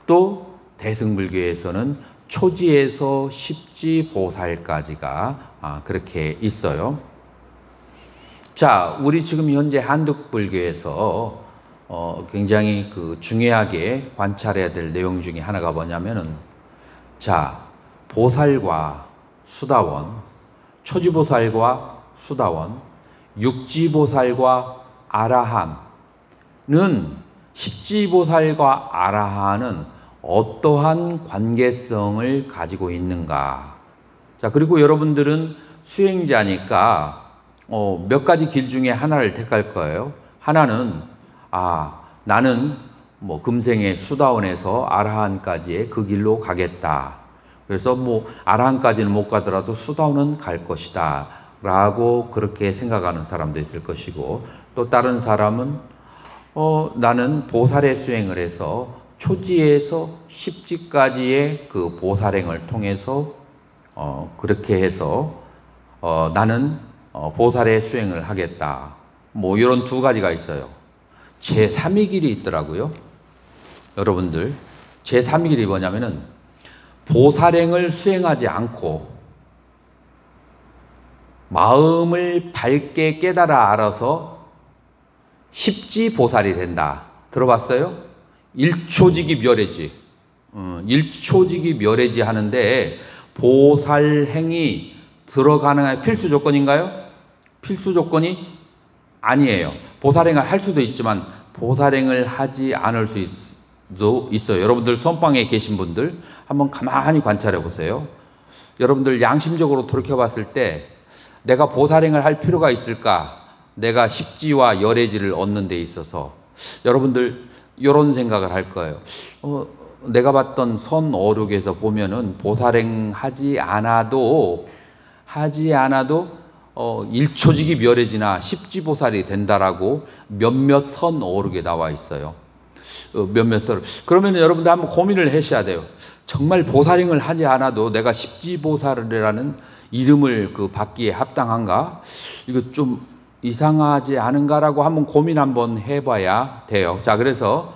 또 대승불교에서는 초지에서 십지보살까지가 그렇게 있어요. 자, 우리 지금 현재 한득불교에서 굉장히 중요하게 관찰해야 될 내용 중에 하나가 뭐냐면은, 자, 보살과 수다원, 초지보살과 수다원, 육지보살과 아라한은, 십지보살과 아라한은 어떠한 관계성을 가지고 있는가. 자, 그리고 여러분들은 수행자니까 몇 가지 길 중에 하나를 택할 거예요. 하나는 나는 금생에 수다원에서 아라한까지의 그 길로 가겠다. 그래서 아라한까지는 못 가더라도 수다원은 갈 것이다 라고 그렇게 생각하는 사람도 있을 것이고, 또 다른 사람은 나는 보살의 수행을 해서 초지에서 십지까지의 그 보살행을 통해서 그렇게 해서 나는 보살의 수행을 하겠다. 이런 두 가지가 있어요. 제3의 길이 있더라고요. 여러분들, 제3의 길이 뭐냐면은, 보살행을 수행하지 않고 마음을 밝게 깨달아 알아서 십지보살이 된다. 들어봤어요? 일초지기 멸해지. 일초지기 멸해지 하는데, 보살행이 들어가는 필수 조건인가요? 필수 조건이 아니에요. 보살행을 할 수도 있지만 보살행을 하지 않을 수도 있어요. 여러분들 선방에 계신 분들 한번 가만히 관찰해 보세요. 여러분들 양심적으로 돌이켜 봤을 때 내가 보살행을 할 필요가 있을까? 내가 십지와 열애지를 얻는 데 있어서 여러분들 이런 생각을 할 거예요. 내가 봤던 선어록에서 보면은 보살행 하지 않아도 일초지기 멸해지나 십지보살이 된다라고 몇몇 선어록에 나와 있어요. 몇몇 선. 그러면 여러분들 한번 고민을 하셔야 돼요. 정말 보살행을 하지 않아도 내가 십지보살이라는 이름을 받기에 합당한가? 이거 좀 이상하지 않은가라고 한번 고민 한번 해봐야 돼요. 자, 그래서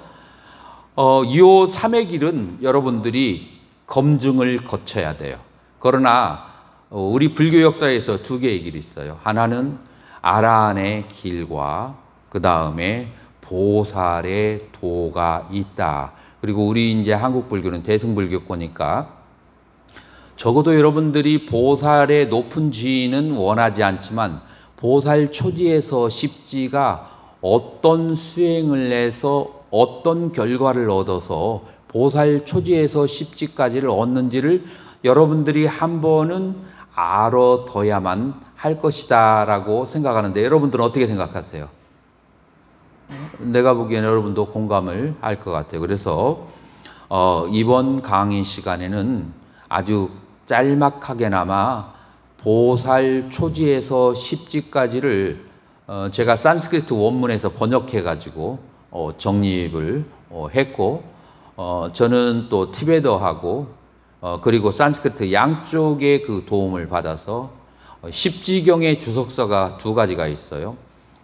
이 삼의 길은 여러분들이 검증을 거쳐야 돼요. 그러나 우리 불교 역사에서 두 개의 길이 있어요. 하나는 아라한의 길과 그 다음에 보살의 도가 있다. 그리고 우리 이제 한국 불교는 대승불교권이니까 적어도 여러분들이 보살의 높은 지위는 원하지 않지만 보살 초지에서 십지가 어떤 수행을 해서 어떤 결과를 얻어서 보살 초지에서 십지까지를 얻는지를 여러분들이 한 번은 알아둬야만 할 것이다 라고 생각하는데, 여러분들은 어떻게 생각하세요? 내가 보기에는 여러분도 공감을 할 것 같아요. 그래서 이번 강의 시간에는 아주 짤막하게나마 보살 초지에서 십지까지를 제가 산스크리트 원문에서 번역해 가지고 정립을 했고, 저는 또 티베더하고 그리고 산스크리트 양쪽의 그 도움을 받아서 십지경의 주석서가 두 가지가 있어요.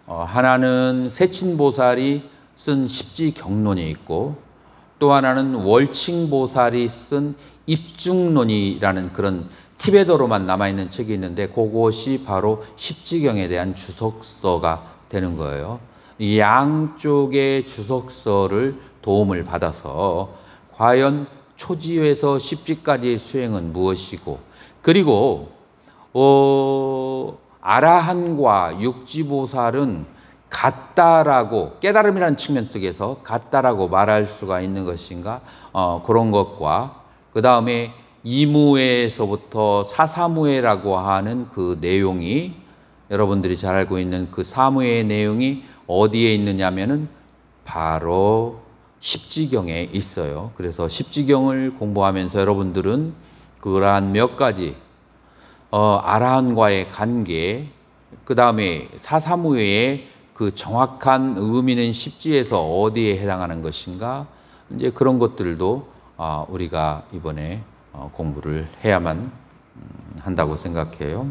하나는 세친보살이 쓴 십지경론이 있고, 또 하나는 월칭보살이 쓴 입중론이라는 그런 티베더로만 남아있는 책이 있는데, 그것이 바로 십지경에 대한 주석서가 되는 거예요. 이 양쪽의 주석서를 도움을 받아서 과연 초지에서 십지까지의 수행은 무엇이고, 그리고 아라한과 육지보살은 같다라고, 깨달음이라는 측면 속에서 같다라고 말할 수가 있는 것인가, 그런 것과, 그 다음에 이무에서부터 사사무에라고 하는 그 내용이, 여러분들이 잘 알고 있는 그 사무의 내용이 어디에 있느냐면은 바로 십지경에 있어요. 그래서 십지경을 공부하면서 여러분들은 그러한 몇 가지 아라한과의 관계, 그 다음에 사사무의 그 정확한 의미는 십지에서 어디에 해당하는 것인가, 이제 그런 것들도 우리가 이번에 공부를 해야만 한다고 생각해요.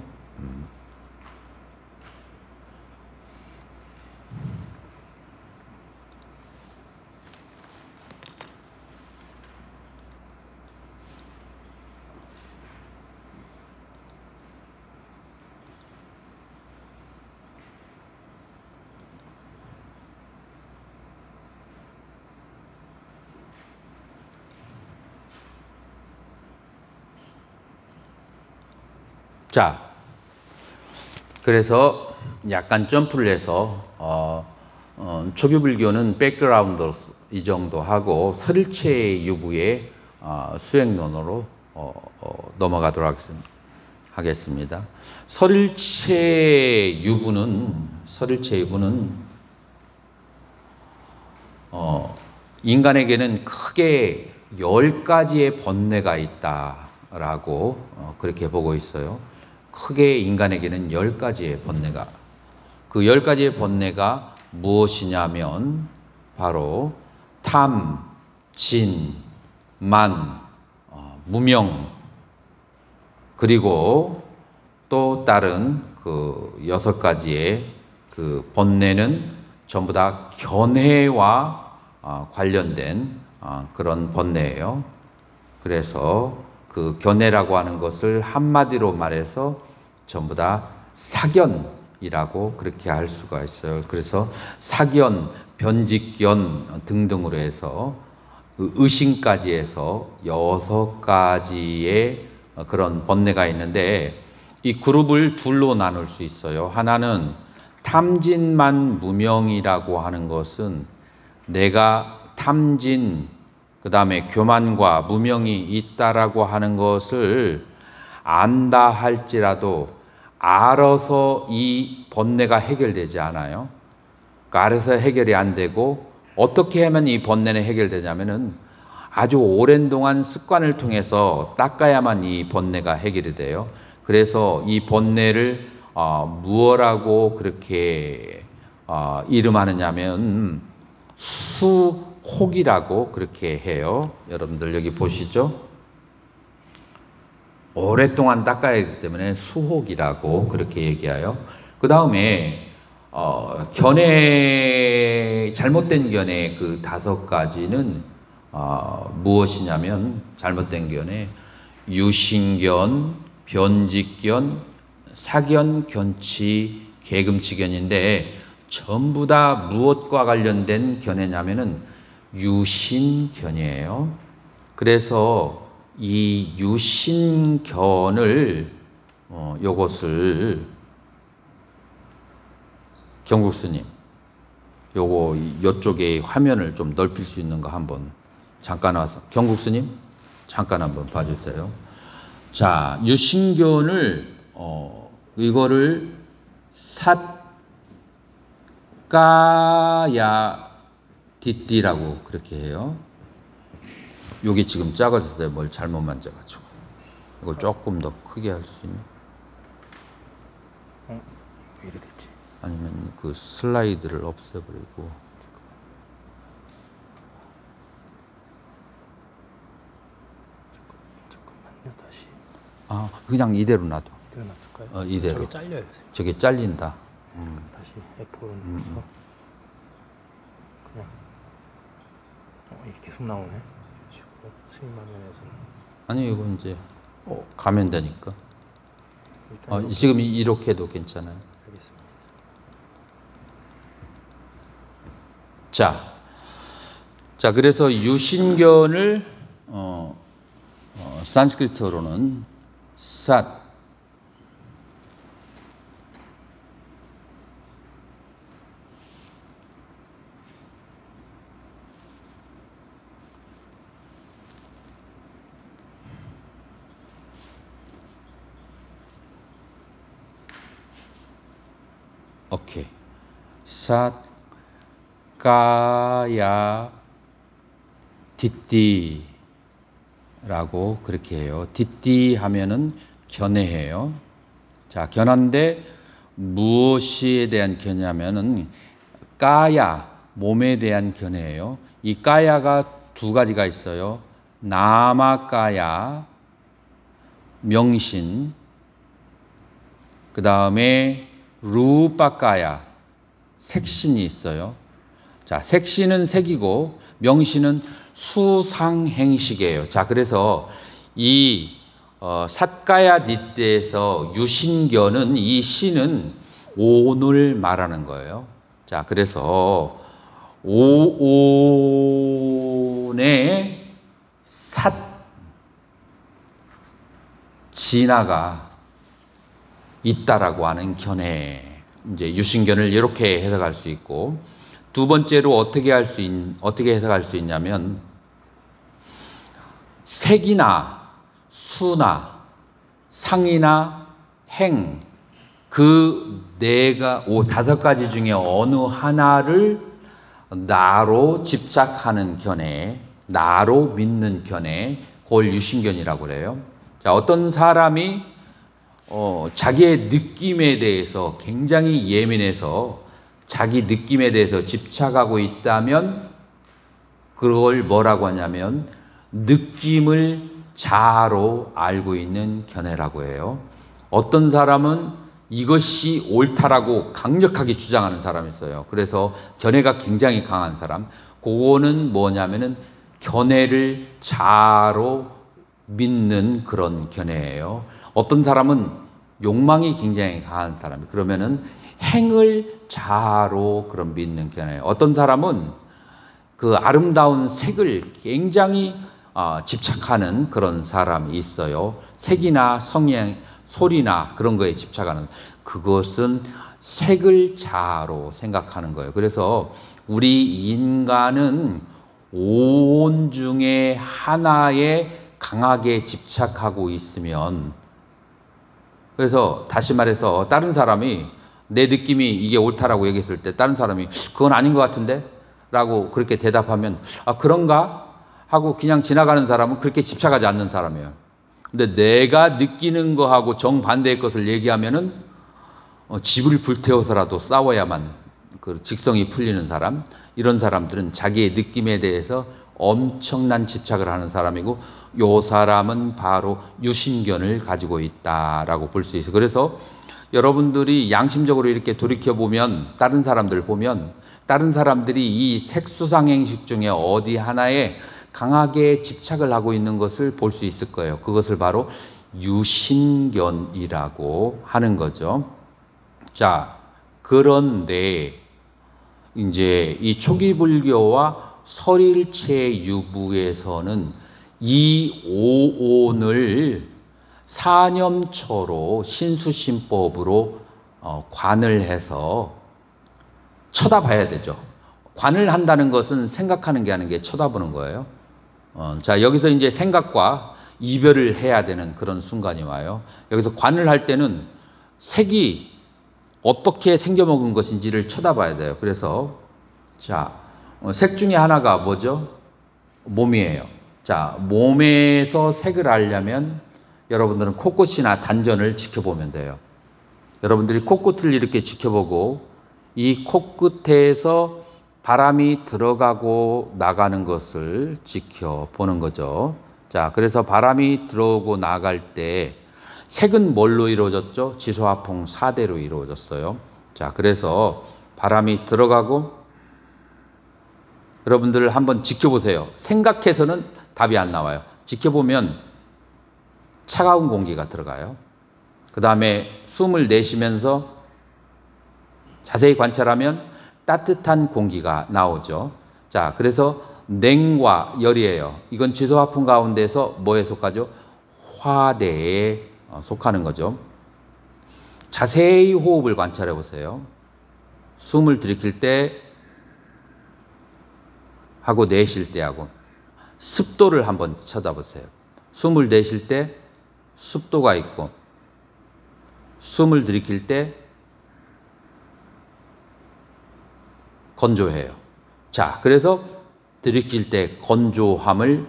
자, 그래서 약간 점프를 해서 초기불교는 백그라운드 이 정도 하고 설일체 유부의 수행론으로 넘어가도록 하겠습니다. 설일체 유부는 인간에게는 크게 10가지의 번뇌가 있다라고 그렇게 보고 있어요. 크게 인간에게는 10가지의 번뇌가, 그 10가지의 번뇌가 무엇이냐면 바로 탐, 진, 만, 무명, 그리고 또 다른 그 6가지의 그 번뇌는 전부 다 견해와 관련된 그런 번뇌예요. 그래서 그 견해라고 하는 것을 한마디로 말해서 전부 다 사견이라고 그렇게 할 수가 있어요. 그래서 사견, 변직견 등등으로 해서 의심까지 해서 6가지의 그런 번뇌가 있는데, 이 그룹을 둘로 나눌 수 있어요. 하나는 탐진만 무명이라고 하는 것은 내가 탐진, 그 다음에 교만과 무명이 있다라고 하는 것을 안다 할지라도 알아서 이 번뇌가 해결되지 않아요. 그러니까 알아서 해결이 안 되고, 어떻게 하면 이 번뇌는 해결되냐면은 아주 오랜 동안 습관을 통해서 닦아야만 이 번뇌가 해결이 돼요. 그래서 이 번뇌를 무엇라고 그렇게 이름하느냐면 수혹이라고 그렇게 해요. 여러분들 여기 보시죠. 오랫동안 닦아야 하기 때문에 수혹이라고 그렇게 얘기해요. 그 다음에 견해, 잘못된 견해 그 5가지는 무엇이냐면, 잘못된 견해, 유신견, 변직견, 사견, 견치, 계금치견인데 전부 다 무엇과 관련된 견해냐면은 유신견이에요. 그래서 이 유신견을 요것을 경국스님 요거 이쪽에 화면을 좀 넓힐 수 있는 거 한번 잠깐 와서 경국스님 잠깐 한번 봐주세요. 자, 유신견을 이거를 삿가야 뒷띠라고 그렇게 해요. 요게 지금 작아졌어요. 뭘 잘못 만져가지고. 이걸 조금 더 크게 할 수 있는. 왜 이래 됐지? 아니면 그 슬라이드를 없애버리고. 잠깐만요, 다시. 아, 그냥 이대로 놔둬. 이대로 놔둘까요? 이대로. 저게 잘려요. 저게 잘린다. 다시 F4로 눌러서 그냥 이게 계속 나오네. 이런 식으로 스윙 화면에서. 아니, 이거 이제 가면 되니까. 일단 지금 이렇게 해도 괜찮아요. 알겠습니다. 자, 그래서 유신견을 산스크리트어로는 삿 오케이. 삿가야 뒷띠라고 그렇게 해요. 뒷띠 하면은 견해예요. 자, 견한데 무엇에 대한 견해냐면은 까야, 몸에 대한 견해예요. 이 까야가 두 가지가 있어요. 나마까야, 명신. 그 다음에 루빠까야, 색신이 있어요. 자, 색신은 색이고 명신은 수상행식이에요. 자, 그래서 이 삿가야 뒷대에서 유신견은 이 신은 오온을 말하는 거예요. 자, 그래서 오온의 삿 진화가 있다라고 하는 견해. 이제 유신견을 이렇게 해석할 수 있고, 두 번째로 어떻게 해석할 수 있냐면 색이나 수나 상이나 행 그 다섯 가지 중에 어느 하나를 나로 집착하는 견해, 나로 믿는 견해, 그걸 유신견이라고 그래요. 자, 어떤 사람이 자기의 느낌에 대해서 굉장히 예민해서 자기 느낌에 대해서 집착하고 있다면 그걸 뭐라고 하냐면 느낌을 자아로 알고 있는 견해라고 해요. 어떤 사람은 이것이 옳다라고 강력하게 주장하는 사람이 있어요. 그래서 견해가 굉장히 강한 사람. 그거는 뭐냐면은 견해를 자아로 믿는 그런 견해예요. 어떤 사람은 욕망이 굉장히 강한 사람이 그러면은 행을 자아로 그런 믿는 견해예요. 어떤 사람은 그 아름다운 색을 굉장히 집착하는 그런 사람이 있어요. 색이나 성향, 소리나 그런 거에 집착하는, 그것은 색을 자아로 생각하는 거예요. 그래서 우리 인간은 오온 중에 하나에 강하게 집착하고 있으면, 그래서 다시 말해서 다른 사람이 내 느낌이 이게 옳다라고 얘기했을 때 다른 사람이 그건 아닌 것 같은데? 라고 그렇게 대답하면 그런가? 하고 그냥 지나가는 사람은 그렇게 집착하지 않는 사람이에요. 근데 내가 느끼는 거하고 정반대의 것을 얘기하면은 집을 불태워서라도 싸워야만 그 직성이 풀리는 사람, 이런 사람들은 자기의 느낌에 대해서 엄청난 집착을 하는 사람이고, 요 사람은 바로 유신견을 가지고 있다라고 볼 수 있어요. 그래서 여러분들이 양심적으로 이렇게 돌이켜보면 다른 사람들 보면 다른 사람들이 이 색수상행식 중에 어디 하나에 강하게 집착을 하고 있는 것을 볼 수 있을 거예요. 그것을 바로 유신견이라고 하는 거죠. 자, 그런데 이제 이 초기 불교와 설일체 유부에서는 이 오온을 사념초로 신수신법으로 관을 해서 쳐다봐야 되죠. 관을 한다는 것은 생각하는 게 아닌 게 쳐다보는 거예요. 자, 여기서 이제 생각과 이별을 해야 되는 그런 순간이 와요. 여기서 관을 할 때는 색이 어떻게 생겨먹은 것인지를 쳐다봐야 돼요. 그래서 자, 색 중에 하나가 뭐죠? 몸이에요. 자, 몸에서 색을 알려면 여러분들은 코끝이나 단전을 지켜보면 돼요. 여러분들이 코끝을 이렇게 지켜보고 이 코끝에서 바람이 들어가고 나가는 것을 지켜보는 거죠. 자, 그래서 바람이 들어오고 나갈 때 색은 뭘로 이루어졌죠? 지소화풍 4대로 이루어졌어요. 자, 그래서 바람이 들어가고 여러분들 한번 지켜보세요. 생각해서는 답이 안 나와요. 지켜보면 차가운 공기가 들어가요. 그 다음에 숨을 내쉬면서 자세히 관찰하면 따뜻한 공기가 나오죠. 자, 그래서 냉과 열이에요. 이건 지소화풍 가운데서 뭐에 속하죠? 화대에 속하는 거죠. 자세히 호흡을 관찰해 보세요. 숨을 들이킬 때 하고 내쉴 때 하고 습도를 한번 쳐다보세요. 숨을 내쉴 때 습도가 있고 숨을 들이킬 때 건조해요. 자, 그래서 들이킬 때 건조함을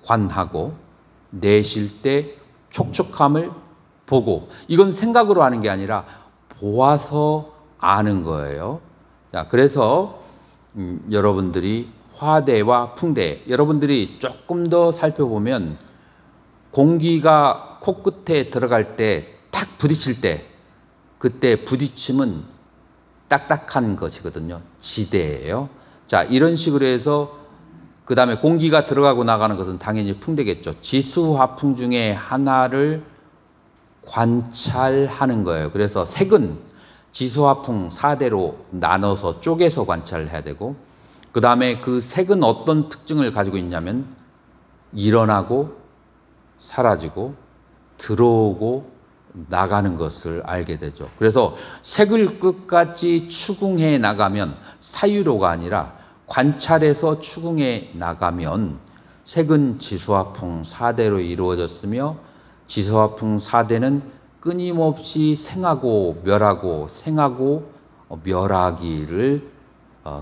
관하고 내쉴 때 촉촉함을 보고, 이건 생각으로 하는 게 아니라 보아서 아는 거예요. 자, 그래서 여러분들이 화대와 풍대, 여러분들이 조금 더 살펴보면 공기가 코끝에 들어갈 때 탁 부딪힐 때 그때 부딪힘은 딱딱한 것이거든요. 지대예요. 자, 이런 식으로 해서 그 다음에 공기가 들어가고 나가는 것은 당연히 풍대겠죠. 지수화풍 중에 하나를 관찰하는 거예요. 그래서 색은 지수화풍 4대로 나눠서 쪼개서 관찰해야 되고, 그 다음에 그 색은 어떤 특징을 가지고 있냐면 일어나고 사라지고 들어오고 나가는 것을 알게 되죠. 그래서 색을 끝까지 추궁해 나가면, 사유로가 아니라 관찰해서 추궁해 나가면 색은 지수화풍 4대로 이루어졌으며, 지수화풍 4대는 끊임없이 생하고 멸하고 생하고 멸하기를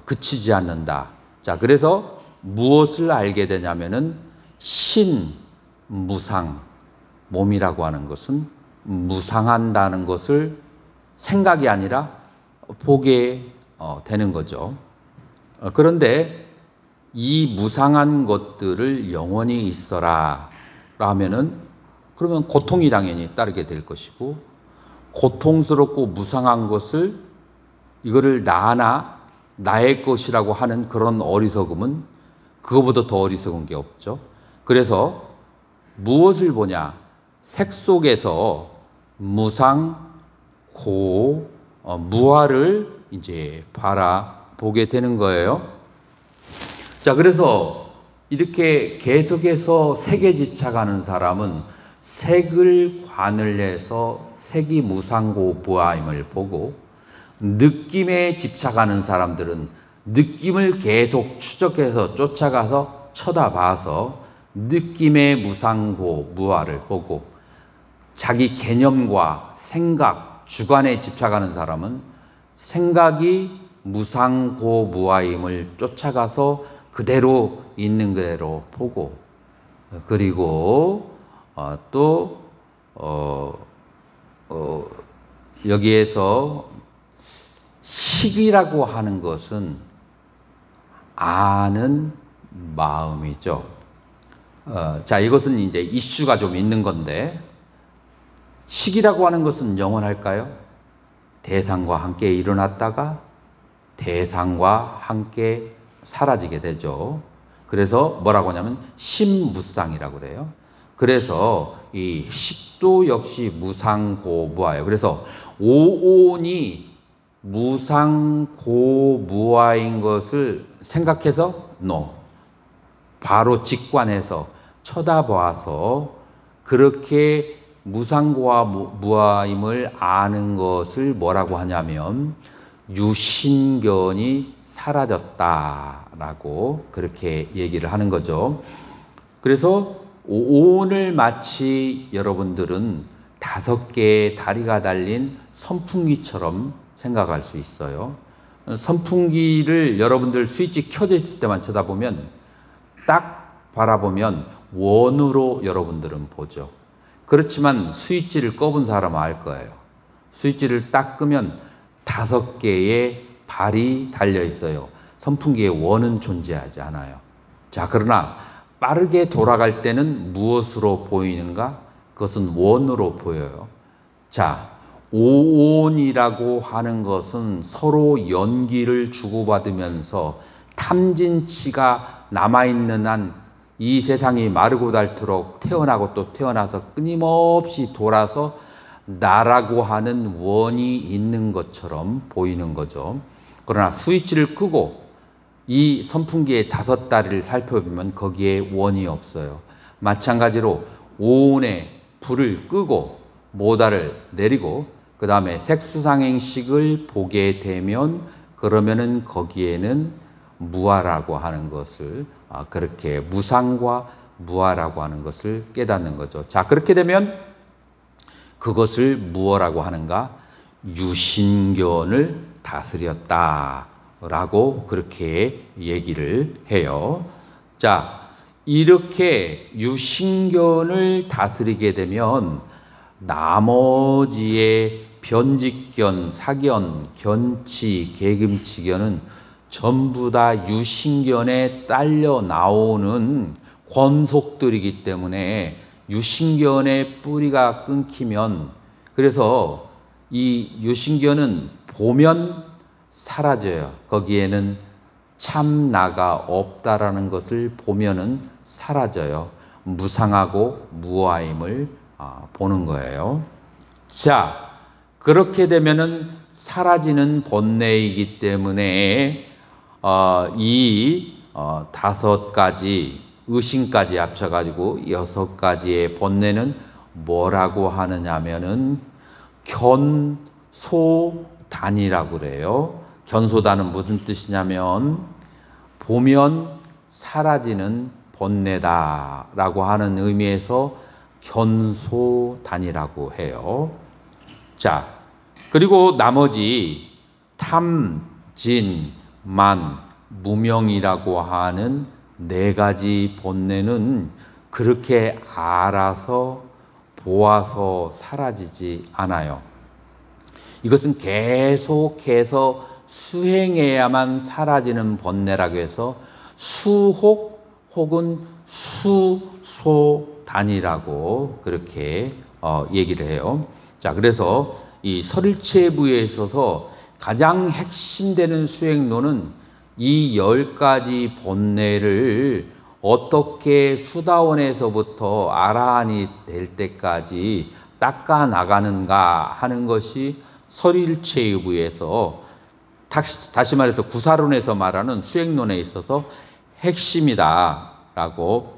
그치지 않는다. 자, 그래서 무엇을 알게 되냐면은 신무상, 몸이라고 하는 것은 무상한다는 것을 생각이 아니라 보게 되는 거죠. 그런데 이 무상한 것들을 영원히 있어라 라면은 그러면 고통이 당연히 따르게 될 것이고, 고통스럽고 무상한 것을 이거를 나의 것이라고 하는 그런 어리석음은 그거보다 더 어리석은 게 없죠. 그래서 무엇을 보냐? 색 속에서 무상, 고, 무아를 이제 바라보게 되는 거예요. 자, 그래서 이렇게 계속해서 색에 집착하는 사람은 색을 관을 해서 색이 무상고 무아임을 보고, 느낌에 집착하는 사람들은 느낌을 계속 추적해서 쫓아가서 쳐다봐서 느낌의 무상고 무아를 보고, 자기 개념과 생각, 주관에 집착하는 사람은 생각이 무상고 무아임을 쫓아가서 그대로 있는 그대로 보고, 그리고 여기에서 식이라고 하는 것은 아는 마음이죠. 자, 이것은 이제 이슈가 좀 있는 건데, 식이라고 하는 것은 영원할까요? 대상과 함께 일어났다가 대상과 함께 사라지게 되죠. 그래서 뭐라고 하냐면 심무상이라고 그래요. 그래서 이 식도 역시 무상고무아예요. 그래서 오온이 무상고무아인 것을 생각해서 바로 직관해서 쳐다봐서 그렇게 무상고와 무아임을 아는 것을 뭐라고 하냐면 유신견이 사라졌다라고 그렇게 얘기를 하는 거죠. 그래서 오온을 마치 여러분들은 5개의 다리가 달린 선풍기처럼 생각할 수 있어요. 선풍기를 여러분들 스위치 켜져 있을 때만 쳐다보면 딱 바라보면 원으로 여러분들은 보죠. 그렇지만 스위치를 꺼본 사람은 알 거예요. 스위치를 딱 끄면 5개의 발이 달려 있어요. 선풍기에 원은 존재하지 않아요. 자, 그러나 빠르게 돌아갈 때는 무엇으로 보이는가? 그것은 원으로 보여요. 자, 오온이라고 하는 것은 서로 연기를 주고받으면서 탐진치가 남아있는 한 이 세상이 마르고 닳도록 태어나고 또 태어나서 끊임없이 돌아서 나라고 하는 원이 있는 것처럼 보이는 거죠. 그러나 스위치를 끄고 이 선풍기의 5다리를 살펴보면 거기에 원이 없어요. 마찬가지로 오온의 불을 끄고 모다를 내리고 그 다음에 색수상행식을 보게 되면 그러면은 거기에는 무아라고 하는 것을 그렇게 무상과 무아라고 하는 것을 깨닫는 거죠. 자, 그렇게 되면 그것을 무엇라고 하는가? 유신견을 다스렸다라고 그렇게 얘기를 해요. 자, 이렇게 유신견을 다스리게 되면 나머지의 변직견, 사견, 견치, 계금치견은 전부 다 유신견에 딸려 나오는 권속들이기 때문에 유신견의 뿌리가 끊기면, 그래서 이 유신견은 보면 사라져요. 거기에는 참나가 없다라는 것을 보면은 사라져요. 무상하고 무아임을 보는 거예요. 자, 그렇게 되면은 사라지는 본내이기 때문에 이 5가지 의신까지 합쳐가지고 6가지의 본내는 뭐라고 하느냐면은 견소단이라고 그래요. 견소단은 무슨 뜻이냐면 보면 사라지는 본내다라고 하는 의미에서 견소단이라고 해요. 자, 그리고 나머지 탐, 진, 만, 무명이라고 하는 4가지 본내는 그렇게 알아서 보아서 사라지지 않아요. 이것은 계속해서 수행해야만 사라지는 본내라고 해서 수혹 혹은 수소단이라고 그렇게 얘기를 해요. 자, 그래서 이 설일체부에 있어서 가장 핵심되는 수행론은 이 10가지 본내를 어떻게 수다원에서부터 아라한이 될 때까지 닦아 나가는가 하는 것이 설일체부에서 다시 말해서 구사론에서 말하는 수행론에 있어서 핵심이다라고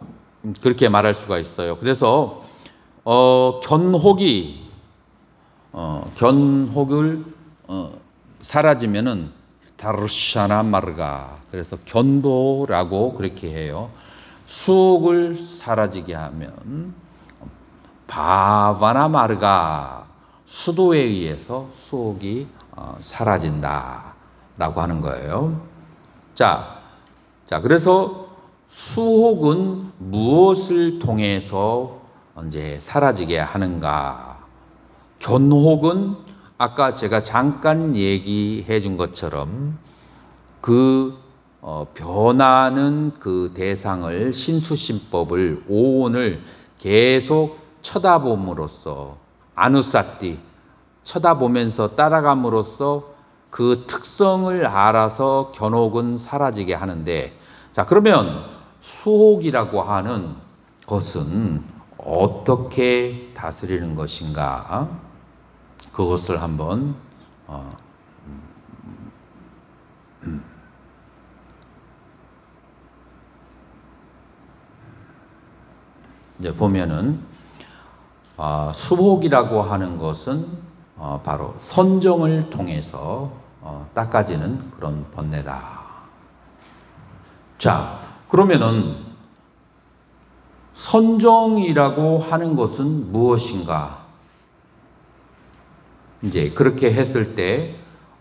그렇게 말할 수가 있어요. 그래서 견혹을 사라지면은 다르샤나 마르가, 그래서 견도라고 그렇게 해요. 수옥을 사라지게 하면 바바나 마르가, 수도에 의해서 수옥이 사라진다라고 하는 거예요. 자, 그래서 수옥은 무엇을 통해서 이제 사라지게 하는가? 견혹은 아까 제가 잠깐 얘기해 준 것처럼 그 변하는 그 대상을 신수신법을 오온을 계속 쳐다봄으로써 아누사띠 쳐다보면서 따라감으로써 그 특성을 알아서 견혹은 사라지게 하는데, 자, 그러면 수혹이라고 하는 것은 어떻게 다스리는 것인가? 그것을 한번 이제 보면은 수혹이라고 하는 것은 바로 선정을 통해서 닦아지는 그런 번뇌다. 자, 그러면은 선정이라고 하는 것은 무엇인가? 이제 그렇게 했을 때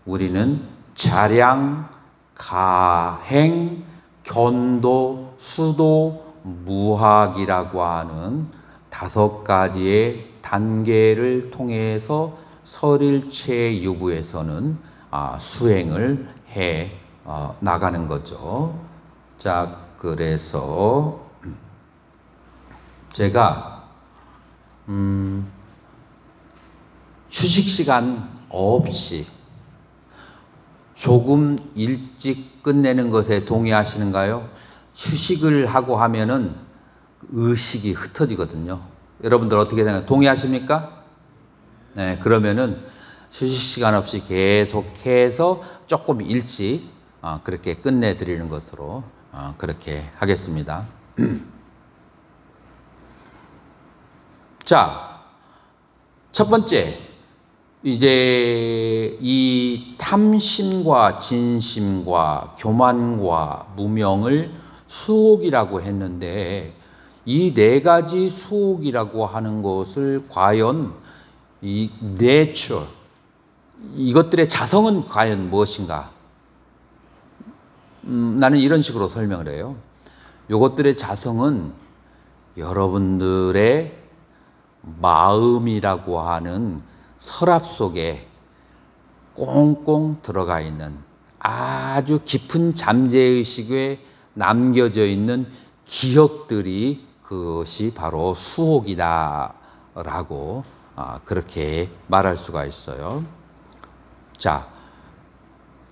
우리는 자량, 가행, 견도, 수도, 무학이라고 하는 5가지의 단계를 통해서 설일체 유부에서는 수행을 해 나가는 거죠. 자, 그래서 제가 휴식 시간 없이 조금 일찍 끝내는 것에 동의하시는가요? 휴식을 하고 하면은 의식이 흩어지거든요. 여러분들 어떻게 생각해요? 동의하십니까? 네, 그러면은 휴식 시간 없이 계속해서 조금 일찍 그렇게 끝내드리는 것으로 그렇게 하겠습니다. 자, 첫 번째, 이제 이 탐심과 진심과 교만과 무명을 수옥이라고 했는데, 이 4가지 수옥이라고 하는 것을 과연 이 내추럴, 이것들의 자성은 과연 무엇인가? 나는 이런 식으로 설명을 해요. 이것들의 자성은 여러분들의 마음이라고 하는 서랍 속에 꽁꽁 들어가 있는 아주 깊은 잠재의식에 남겨져 있는 기억들이 그것이 바로 수옥이다라고 그렇게 말할 수가 있어요. 자,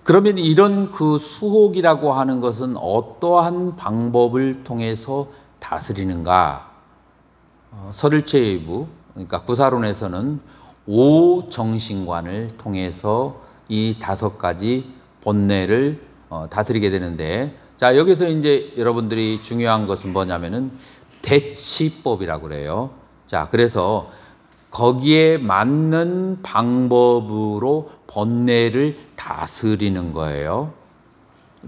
그러면 이런 그 수옥이라고 하는 것은 어떠한 방법을 통해서 다스리는가? 설일체의부, 그러니까 구사론에서는 5정신관을 통해서 이 5가지 본뇌를 다스리게 되는데, 자, 여기서 이제 여러분들이 중요한 것은 뭐냐면은 대치법이라고 그래요. 자, 그래서 거기에 맞는 방법으로 번뇌를 다스리는 거예요.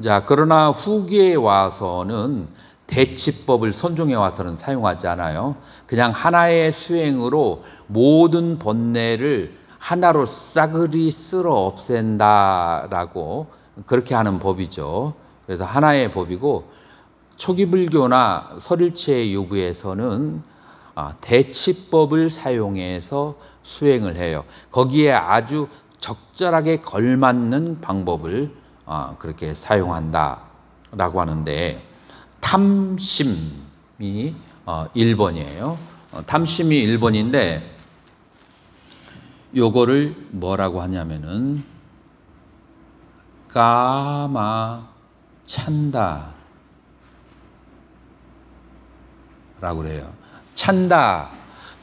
자, 그러나 후기에 와서는 대치법을 선종에 와서는 사용하지 않아요. 그냥 하나의 수행으로 모든 번뇌를 하나로 싸그리 쓸어 없앤다라고 그렇게 하는 법이죠. 그래서 하나의 법이고, 초기 불교나 설일체 유부에서는 대치법을 사용해서 수행을 해요. 거기에 아주 적절하게 걸맞는 방법을 그렇게 사용한다라고 하는데, 탐심이 1번이에요. 탐심이 1번인데 요거를 뭐라고 하냐면은 까마 찬다 라고 그래요. 찬다,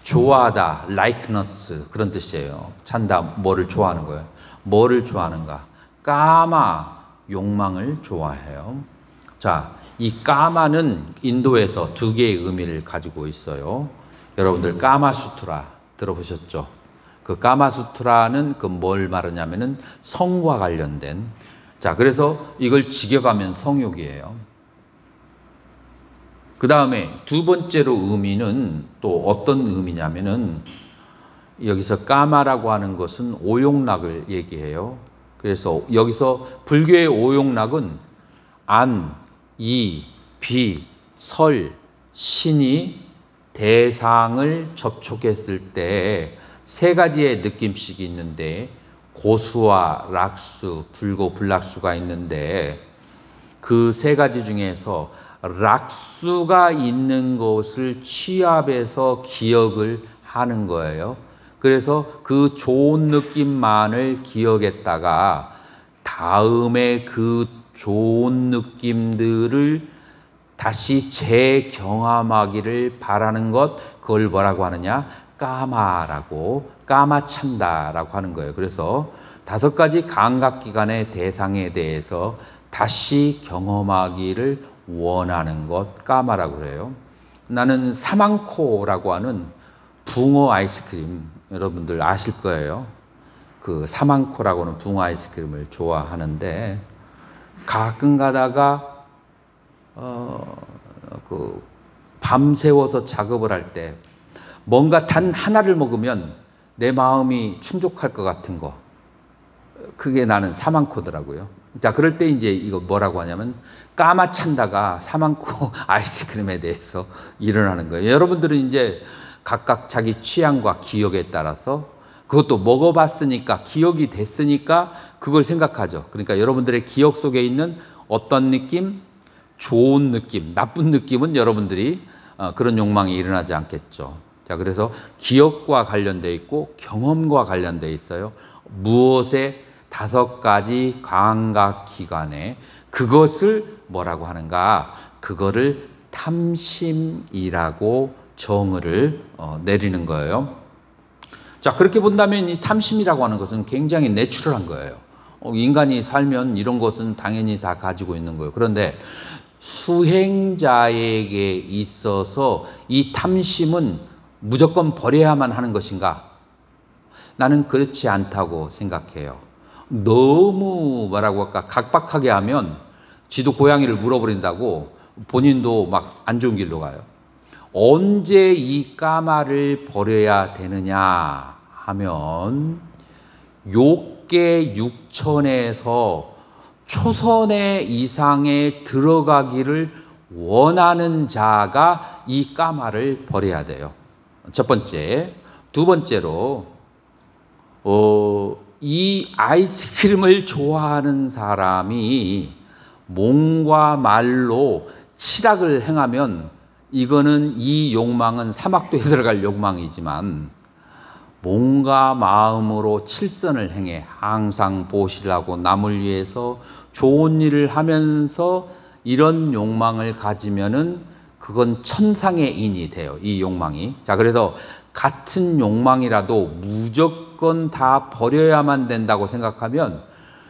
좋아하다, likeness 그런 뜻이에요. 찬다, 뭐를 좋아하는 거예요. 뭐를 좋아하는가? 까마, 욕망을 좋아해요. 자, 이 까마는 인도에서 2개의 의미를 가지고 있어요. 여러분들 까마수트라 들어보셨죠? 그 까마수트라는 그 뭘 말하냐면은 성과 관련된, 자, 그래서 이걸 직역하면 성욕이에요. 그 다음에 2번째로 의미는 또 어떤 의미냐면은, 여기서 까마라고 하는 것은 오욕락을 얘기해요. 그래서 여기서 불교의 오욕락은 안, 이, 비, 설, 신이 대상을 접촉했을 때 3가지의 느낌씩이 있는데, 고수와 락수, 불고 불락수가 있는데, 그 3가지 중에서 락수가 있는 것을 취합해서 기억을 하는 거예요. 그래서 그 좋은 느낌만을 기억했다가 다음에 그 좋은 느낌들을 다시 재경험하기를 바라는 것, 그걸 뭐라고 하느냐? 까마라고, 까마찬다라고 하는 거예요. 그래서 5가지 감각기관의 대상에 대해서 다시 경험하기를 원하는 것, 까마라고 그래요. 나는 사망코라고 하는 붕어 아이스크림, 여러분들 아실 거예요. 그 사망코라고 하는 붕어 아이스크림을 좋아하는데, 가끔 가다가 밤새워서 작업을 할 때 뭔가 단 하나를 먹으면 내 마음이 충족할 것 같은 거, 그게 나는 사망코더라고요. 자, 그럴 때 이제 이거 뭐라고 하냐면 까마찬다가 사망코 아이스크림에 대해서 일어나는 거예요. 여러분들은 이제 각각 자기 취향과 기억에 따라서 그것도 먹어봤으니까 기억이 됐으니까 그걸 생각하죠. 그러니까 여러분들의 기억 속에 있는 어떤 느낌, 좋은 느낌, 나쁜 느낌은 여러분들이 그런 욕망이 일어나지 않겠죠. 자, 그래서 기억과 관련돼 있고 경험과 관련돼 있어요. 무엇에 5가지 감각기관에 그것을 뭐라고 하는가? 그거를 탐심이라고 정의를 내리는 거예요. 자, 그렇게 본다면 이 탐심이라고 하는 것은 굉장히 내추럴한 거예요. 인간이 살면 이런 것은 당연히 다 가지고 있는 거예요. 그런데 수행자에게 있어서 이 탐심은 무조건 버려야만 하는 것인가? 나는 그렇지 않다고 생각해요. 너무 뭐라고 할까 각박하게 하면 지도 고양이를 물어버린다고 본인도 막 안 좋은 길로 가요. 언제 이 까마를 버려야 되느냐 하면 욕계 육천에서 초선의 이상에 들어가기를 원하는 자가 이 까마를 버려야 돼요. 첫 번째. 두 번째로 이 아이스크림을 좋아하는 사람이 몸과 말로 치락을 행하면 이거는 이 욕망은 사막도에 들어갈 욕망이지만 몸과 마음으로 칠선을 행해 항상 보시라고 남을 위해서 좋은 일을 하면서 이런 욕망을 가지면은 그건 천상의 인이 돼요. 이 욕망이. 자, 그래서 같은 욕망이라도 무조건 다 버려야만 된다고 생각하면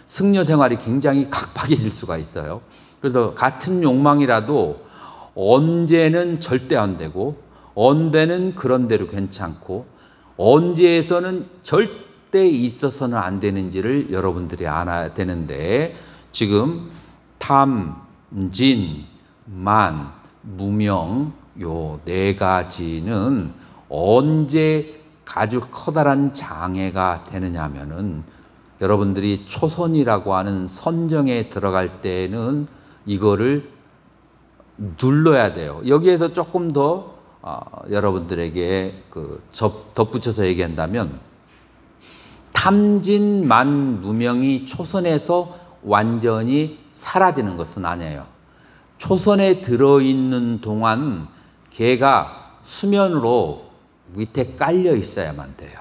승려 생활이 굉장히 각박해질 수가 있어요. 그래서 같은 욕망이라도 언제는 절대 안 되고 언제는 그런 대로 괜찮고 언제에서는 절대 있어서는 안 되는지를 여러분들이 알아야 되는데 지금 탐, 진, 만, 무명 요 4가지는 언제 아주 커다란 장애가 되느냐 하면은 여러분들이 초선이라고 하는 선정에 들어갈 때는 이거를 눌러야 돼요. 여기에서 조금 더 여러분들에게 덧붙여서 얘기한다면 탐진만 무명이 초선에서 완전히 사라지는 것은 아니에요. 초선에 들어있는 동안 걔가 수면으로 밑에 깔려 있어야만 돼요.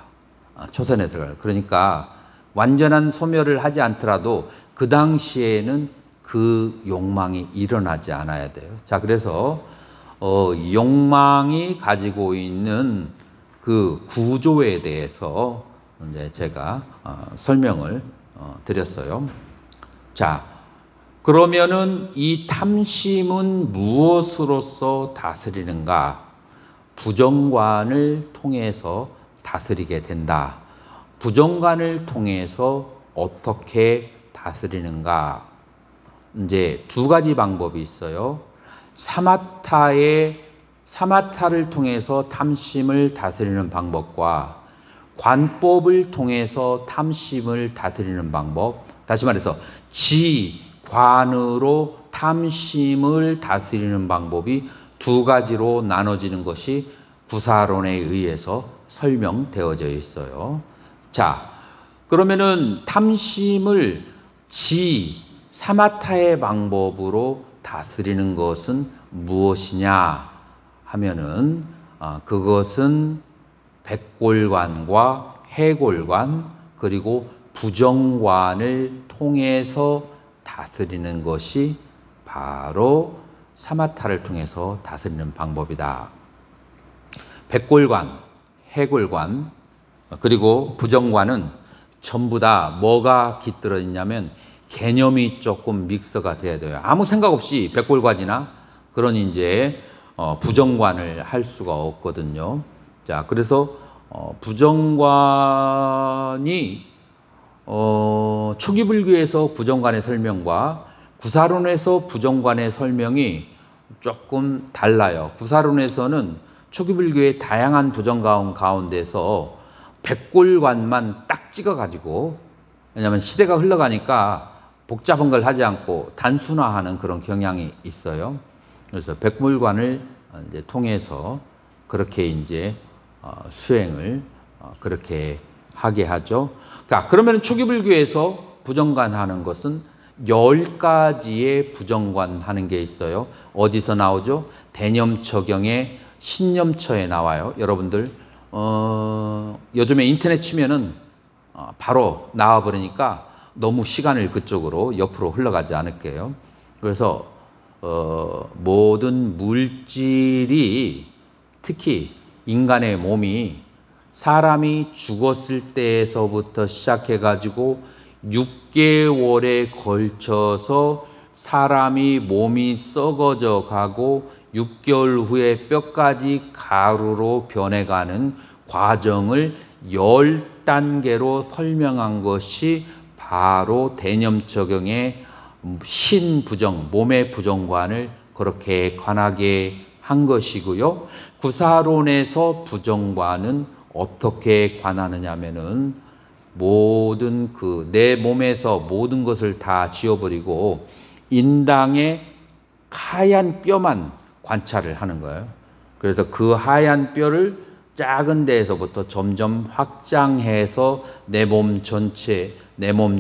초선에 들어가요. 그러니까 완전한 소멸을 하지 않더라도 그 당시에는 그 욕망이 일어나지 않아야 돼요. 자, 그래서 욕망이 가지고 있는 그 구조에 대해서 이제 제가 설명을 드렸어요. 자, 그러면은 이 탐심은 무엇으로서 다스리는가? 부정관을 통해서 다스리게 된다. 부정관을 통해서 어떻게 다스리는가? 이제 2가지 방법이 있어요. 사마타를 통해서 탐심을 다스리는 방법과 관법을 통해서 탐심을 다스리는 방법. 다시 말해서 지관으로 탐심을 다스리는 방법이 2가지로 나눠지는 것이 구사론에 의해서 설명되어져 있어요. 자, 그러면은 탐심을 사마타의 방법으로 다스리는 것은 무엇이냐 하면은 그것은 백골관과 해골관 그리고 부정관을 통해서 다스리는 것이 바로 사마타를 통해서 다스리는 방법이다. 백골관, 해골관 그리고 부정관은 전부 다 뭐가 깃들어 있냐면 개념이 조금 믹서가 돼야 돼요. 아무 생각 없이 백골관이나 그런 이제 부정관을 할 수가 없거든요. 자, 그래서 부정관이 초기불교에서 부정관의 설명과 구사론에서 부정관의 설명이 조금 달라요. 구사론에서는 초기불교의 다양한 부정가운 가운데서 백골관만 딱 찍어가지고, 왜냐하면 시대가 흘러가니까 복잡한 걸 하지 않고 단순화하는 그런 경향이 있어요. 그래서 백골관을 이제 통해서 그렇게 이제 수행을 그렇게 하게 하죠. 그러면 초기불교에서 부정관 하는 것은 10가지의 부정관 하는 게 있어요. 어디서 나오죠? 대념처경의 신념처에 나와요. 여러분들 요즘에 인터넷 치면은 바로 나와버리니까 너무 시간을 그쪽으로 옆으로 흘러가지 않을게요. 그래서 모든 물질이, 특히 인간의 몸이 사람이 죽었을 때에서부터 시작해가지고 6개월에 걸쳐서 사람이 몸이 썩어져 가고 6개월 후에 뼈까지 가루로 변해가는 과정을 10단계로 설명한 것이 바로 대념처경의 신부정, 몸의 부정관을 그렇게 관하게 한 것이고요. 구사론에서 부정관은 어떻게 관하느냐 하면은 모든 내 몸에서 모든 것을 다 지워버리고 인당의 하얀 뼈만 관찰을 하는 거예요. 그래서 그 하얀 뼈를 작은 데에서부터 점점 확장해서 내 몸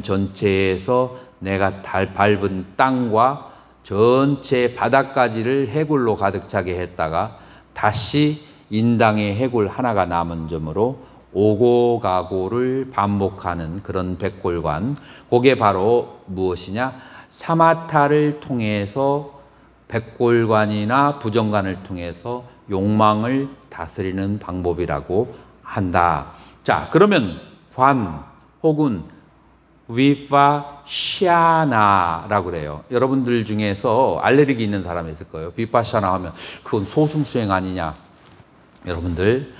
전체에서 내가 밟은 땅과 전체 바닥까지를 해골로 가득 차게 했다가 다시 인당의 해골 하나가 남은 점으로 오고 가고를 반복하는 그런 백골관, 그게 바로 무엇이냐? 사마타를 통해서 백골관이나 부정관을 통해서 욕망을 다스리는 방법이라고 한다. 자, 그러면 관 혹은 비파샤나라고 그래요. 여러분들 중에서 알레르기 있는 사람이 있을 거예요. 비파샤나 하면 그건 소승수행 아니냐? 여러분들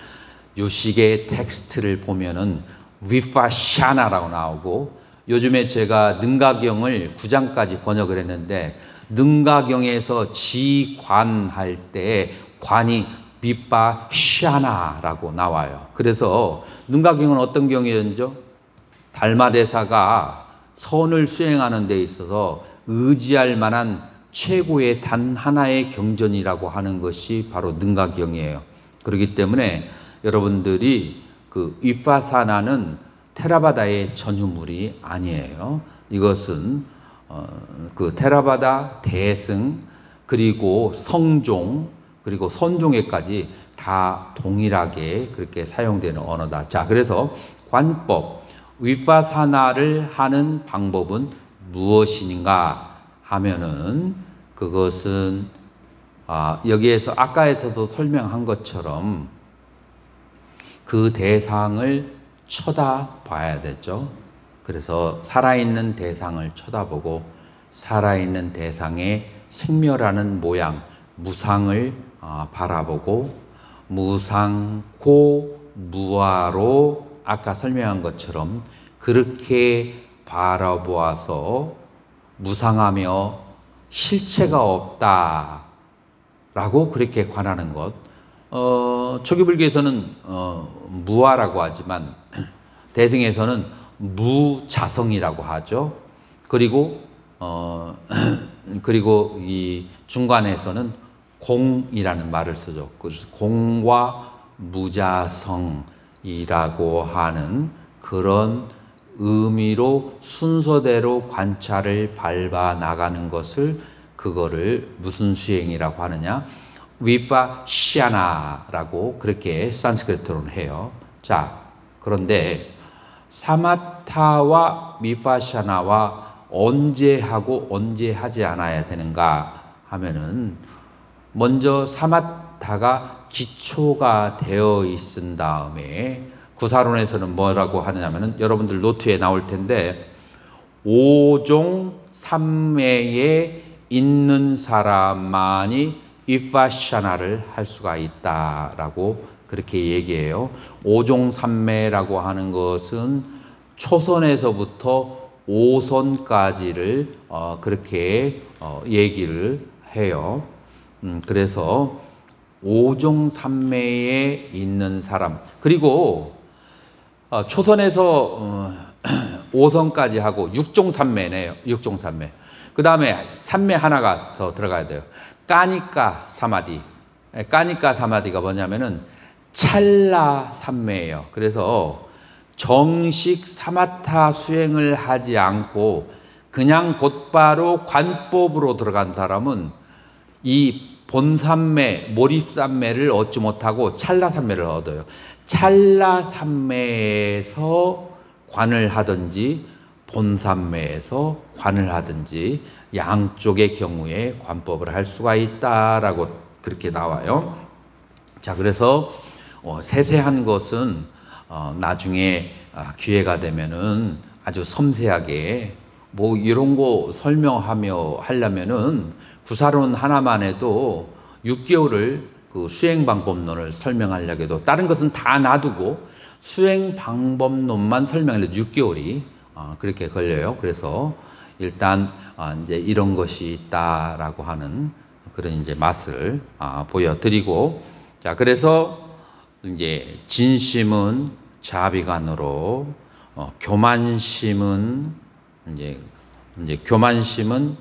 요식의 텍스트를 보면은 비파샤나라고 나오고, 요즘에 제가 능가경을 9장까지 번역을 했는데 능가경에서 지관할 때 관이 비파샤나라고 나와요. 그래서 능가경은 어떤 경이었죠? 달마대사가 선을 수행하는 데 있어서 의지할 만한 최고의 단 하나의 경전이라고 하는 것이 바로 능가경이에요. 그렇기 때문에 여러분들이 그 위파사나는 테라바다의 전유물이 아니에요. 이것은 그 테라바다, 대승, 그리고 성종, 그리고 선종에까지 다 동일하게 그렇게 사용되는 언어다. 자, 그래서 관법, 위파사나를 하는 방법은 무엇인가 하면은 그것은 여기에서 아까에서도 설명한 것처럼 그 대상을 쳐다봐야 되죠. 그래서 살아있는 대상을 쳐다보고 살아있는 대상의 생멸하는 모양, 무상을 바라보고 무상고 무아로 아까 설명한 것처럼 그렇게 바라보아서 무상하며 실체가 없다라고 그렇게 관하는 것. 초기불교에서는 무아라고 하지만 대승에서는 무자성이라고 하죠. 그리고 이 중간에서는 공이라는 말을 쓰죠. 그래서 공과 무자성이라고 하는 그런 의미로 순서대로 관찰을 밟아 나가는 것을, 그거를 무슨 수행이라고 하느냐? 위파샤나라고 그렇게 산스크리트로는 해요. 자, 그런데 사마타와 위파샤나와 언제 하고 언제 하지 않아야 되는가 하면은, 먼저 사마타가 기초가 되어 있은 다음에, 구사론에서는 뭐라고 하느냐면은 여러분들 노트에 나올 텐데 5종 3매에 있는 사람만이 위파샤나를 할 수가 있다라고 그렇게 얘기해요. 5종 3매라고 하는 것은 초선에서부터 5선까지를 그렇게 얘기를 해요. 그래서 오종삼매에 있는 사람, 그리고 초선에서 5선까지 하고 육종삼매네요. 육종삼매. 그 다음에 삼매 하나가 더 들어가야 돼요. 까니까 사마디. 까니까 사마디가 뭐냐면은 찰나 삼매예요. 그래서 정식 사마타 수행을 하지 않고 그냥 곧바로 관법으로 들어간 사람은 이 본삼매, 몰입삼매를 얻지 못하고 찰나삼매를 얻어요. 찰나삼매에서 관을 하든지 본삼매에서 관을 하든지 양쪽의 경우에 관법을 할 수가 있다라고 그렇게 나와요. 자, 그래서 세세한 것은 나중에 기회가 되면은 아주 섬세하게 뭐 이런 거 설명하며 하려면은 구사론 하나만 해도 6개월을 그 수행 방법론을 설명하려고 해도 다른 것은 다 놔두고 수행 방법론만 설명하려고 6개월이 그렇게 걸려요. 그래서 일단 이제 이런 것이 있다라고 하는 그런 이제 맛을 보여드리고, 자, 그래서 이제 진심은 자비간으로, 교만심은 이제 교만심은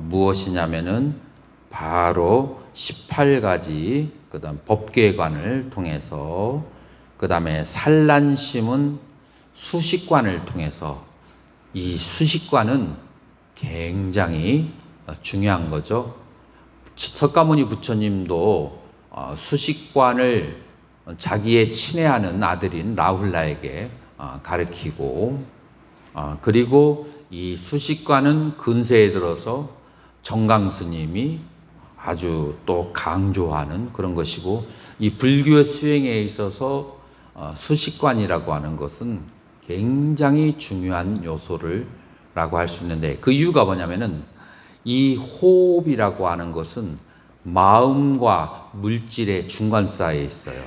무엇이냐면은 바로 18가지 그다음 법계관을 통해서, 그다음에 산란심은 수식관을 통해서, 이 수식관은 굉장히 중요한 거죠. 석가모니 부처님도 수식관을 자기의 친애하는 아들인 라훌라에게 가르치고, 그리고 이 수식관은 근세에 들어서 정강 스님이 아주 또 강조하는 그런 것이고, 이 불교 수행에 있어서 수식관이라고 하는 것은 굉장히 중요한 요소라고 할 수 있는데, 그 이유가 뭐냐면은 이 호흡이라고 하는 것은 마음과 물질의 중간사이에 있어요.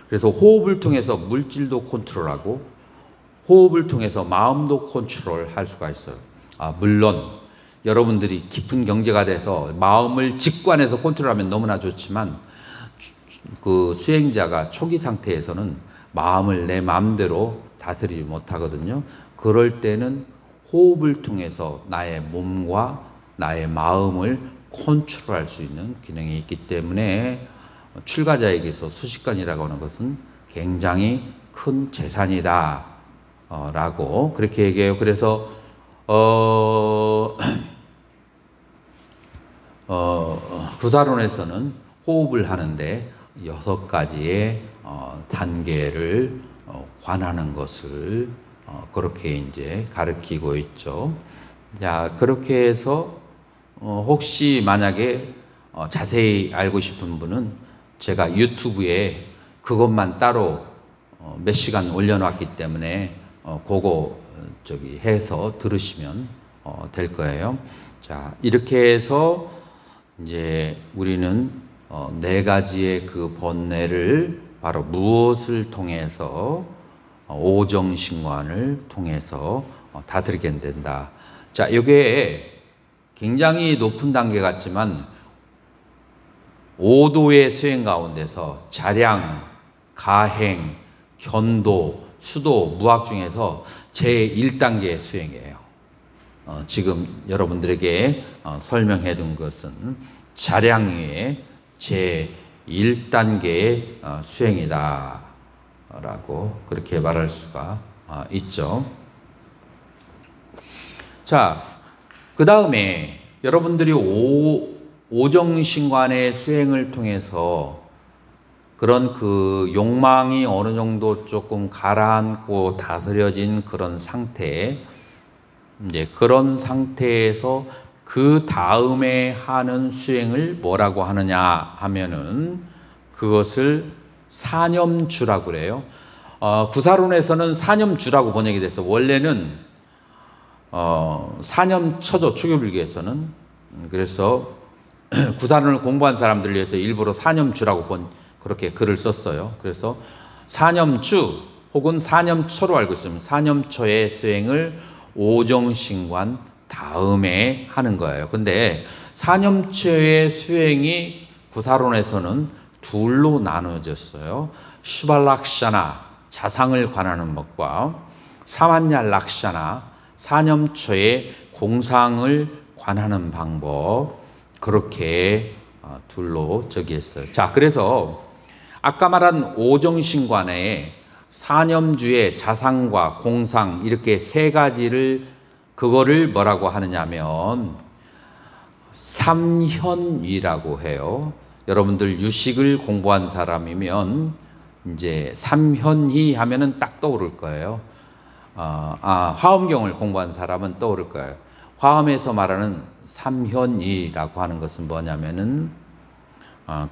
그래서 호흡을 통해서 물질도 컨트롤하고 호흡을 통해서 마음도 컨트롤할 수가 있어요. 물론 여러분들이 깊은 경제가 돼서 마음을 직관해서 컨트롤하면 너무나 좋지만, 그 수행자가 초기 상태에서는 마음을 내 마음대로 다스리지 못하거든요. 그럴 때는 호흡을 통해서 나의 몸과 나의 마음을 컨트롤할 수 있는 기능이 있기 때문에 출가자에게서 수식관이라고 하는 것은 굉장히 큰 재산이다 라고 그렇게 얘기해요. 그래서 구사론에서는 호흡을 하는데 6가지의 단계를 관하는 것을 그렇게 이제 가르치고 있죠. 자, 그렇게 해서 혹시 만약에 자세히 알고 싶은 분은 제가 유튜브에 그것만 따로 몇 시간 올려놨기 때문에 그거 해서 들으시면 될 거예요. 자, 이렇게 해서 이제 우리는 4가지의 그 번뇌를 바로 무엇을 통해서 오정신관을 통해서 다스리게 된다. 자, 이게 굉장히 높은 단계 같지만 5도의 수행 가운데서 자량, 가행, 견도, 수도, 무학 중에서 제1단계 수행이에요. 지금 여러분들에게 설명해 둔 것은 자량의 제1단계의 수행이다 라고 그렇게 말할 수가 있죠. 자, 그 다음에 여러분들이 오정신관의 수행을 통해서 그런 그 욕망이 어느 정도 조금 가라앉고 다스려진 그런 상태, 이제 그런 상태에서 그 다음에 하는 수행을 뭐라고 하느냐 하면은 그것을 사념주라고 그래요. 구사론에서는 사념주라고 번역이 됐어. 원래는 사념처죠, 초교불교에서는. 그래서 구사론을 공부한 사람들을 위해서 일부러 사념주라고 그렇게 글을 썼어요. 그래서 사념주 혹은 사념처로 알고 있으면 사념처의 수행을 오정신관 다음에 하는 거예요. 근데 사념처의 수행이 구사론에서는 둘로 나눠졌어요. 시발락샤나, 자상을 관하는 법과 사만얄락샤나, 사념처의 공상을 관하는 방법, 그렇게 둘로 저기 했어요. 자, 그래서 아까 말한 오정신관의 사념주의 자상과 공상 이렇게 세 가지를 그거를 뭐라고 하느냐면 삼현이라고 해요. 여러분들 유식을 공부한 사람이면 이제 삼현이 하면은 딱 떠오를 거예요. 화엄경을 공부한 사람은 떠오를 거예요. 화엄에서 말하는 삼현이라고 하는 것은 뭐냐면은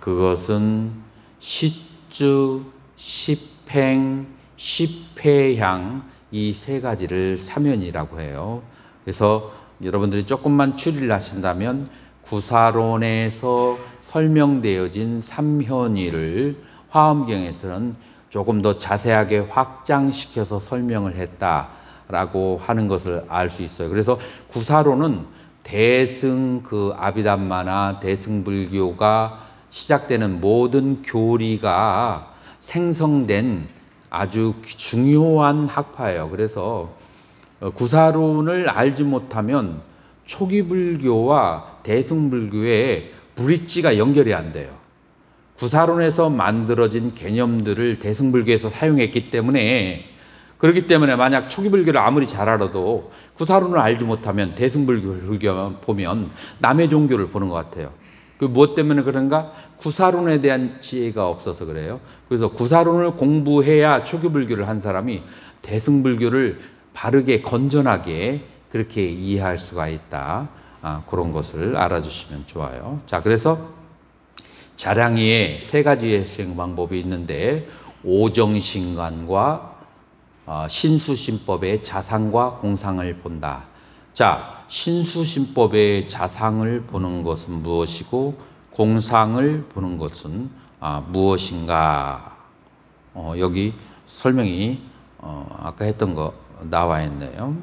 그것은 시주, 십행, 십회향 이 세 가지를 삼현이라고 해요. 그래서 여러분들이 조금만 추리를 하신다면 구사론에서 설명되어진 삼현이를 화엄경에서는 조금 더 자세하게 확장시켜서 설명을 했다라고 하는 것을 알 수 있어요. 그래서 구사론은 대승 아비담마나 대승불교가 시작되는 모든 교리가 생성된 아주 중요한 학파예요. 그래서 구사론을 알지 못하면 초기 불교와 대승불교의 브릿지가 연결이 안 돼요. 구사론에서 만들어진 개념들을 대승불교에서 사용했기 때문에, 그렇기 때문에 만약 초기 불교를 아무리 잘 알아도 구사론을 알지 못하면 대승불교를 보면 남의 종교를 보는 것 같아요. 그 무엇 때문에 그런가? 구사론에 대한 지혜가 없어서 그래요. 그래서 구사론을 공부해야 초기 불교를 한 사람이 대승불교를 바르게 건전하게 그렇게 이해할 수가 있다. 그런 것을 알아주시면 좋아요. 자, 그래서 자량이의 세 가지의 수행 방법이 있는데 오정신관과 신수신법의 자상과 공상을 본다. 자, 신수신법의 자상을 보는 것은 무엇이고 공상을 보는 것은 무엇인가? 여기 설명이 아까 했던 거 나와 있네요.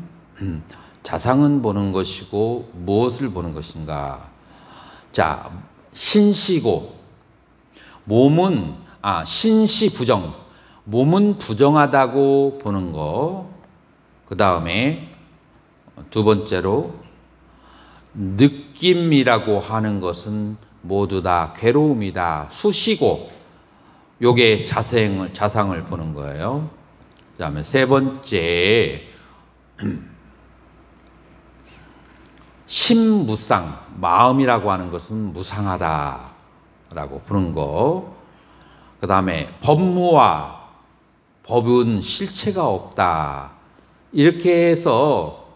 자상은 보는 것이고 무엇을 보는 것인가? 자, 신시고 몸은 신시 부정, 몸은 부정하다고 보는 거. 그 다음에 두 번째로 느낌이라고 하는 것은 모두 다 괴로움이다. 수시고 요게 자상을 보는 거예요. 그 다음에 세 번째 심무상, 마음이라고 하는 것은 무상하다라고 보는 거. 그 다음에 법무와, 법은 실체가 없다. 이렇게 해서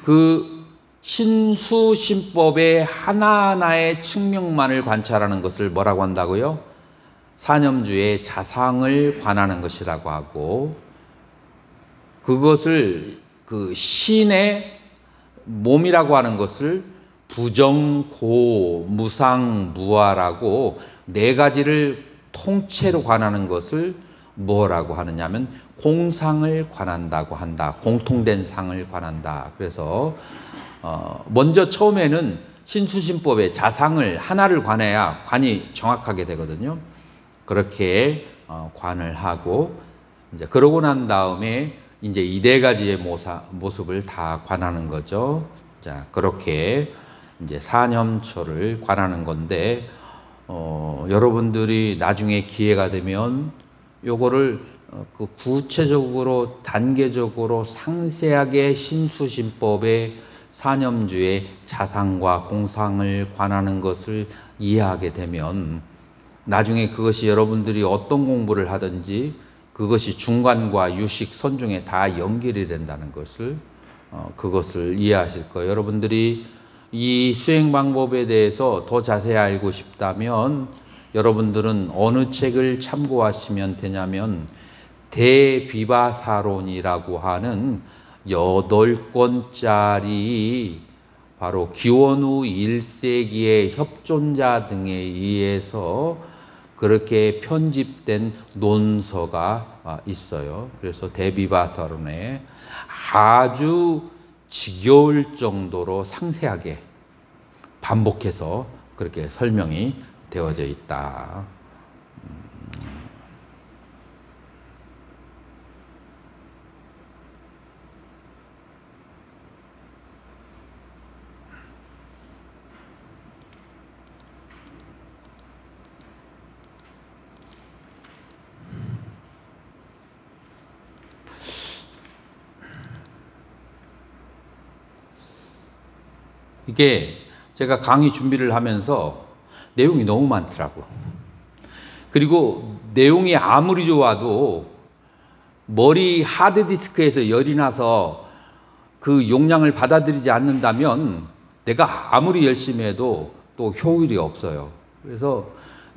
그 신수신법의 하나하나의 측면만을 관찰하는 것을 뭐라고 한다고요? 사념주의 자상을 관하는 것이라고 하고, 그것을 그 신의 몸이라고 하는 것을 부정, 고, 무상, 무아라고 네 가지를 통째로 관하는 것을 뭐라고 하느냐면 공상을 관한다고 한다. 공통된 상을 관한다. 그래서 먼저 처음에는 신수신법의 자상을 하나를 관해야 관이 정확하게 되거든요. 그렇게 관을 하고 이제 그러고 난 다음에 이제 이 네 가지의 모습을 다 관하는 거죠. 자, 그렇게 이제 사념처를 관하는 건데, 여러분들이 나중에 기회가 되면 요거를 그 구체적으로 단계적으로 상세하게 신수신법의 사념주의 자상과 공상을 관하는 것을 이해하게 되면 나중에 그것이 여러분들이 어떤 공부를 하든지 그것이 중관과 유식, 선중에 다 연결이 된다는 것을 그것을 이해하실 거예요. 여러분들이 이 수행 방법에 대해서 더 자세히 알고 싶다면 여러분들은 어느 책을 참고하시면 되냐면 대비바사론이라고 하는 8권짜리 바로 기원후 1세기의 협존자 등에 의해서 그렇게 편집된 논서가 있어요. 그래서 대비바사론에 아주 지겨울 정도로 상세하게 반복해서 그렇게 설명이 되어져 있다. 이게 제가 강의 준비를 하면서 내용이 너무 많더라고. 그리고 내용이 아무리 좋아도 머리 하드디스크에서 열이 나서 그 용량을 받아들이지 않는다면 내가 아무리 열심히 해도 또 효율이 없어요. 그래서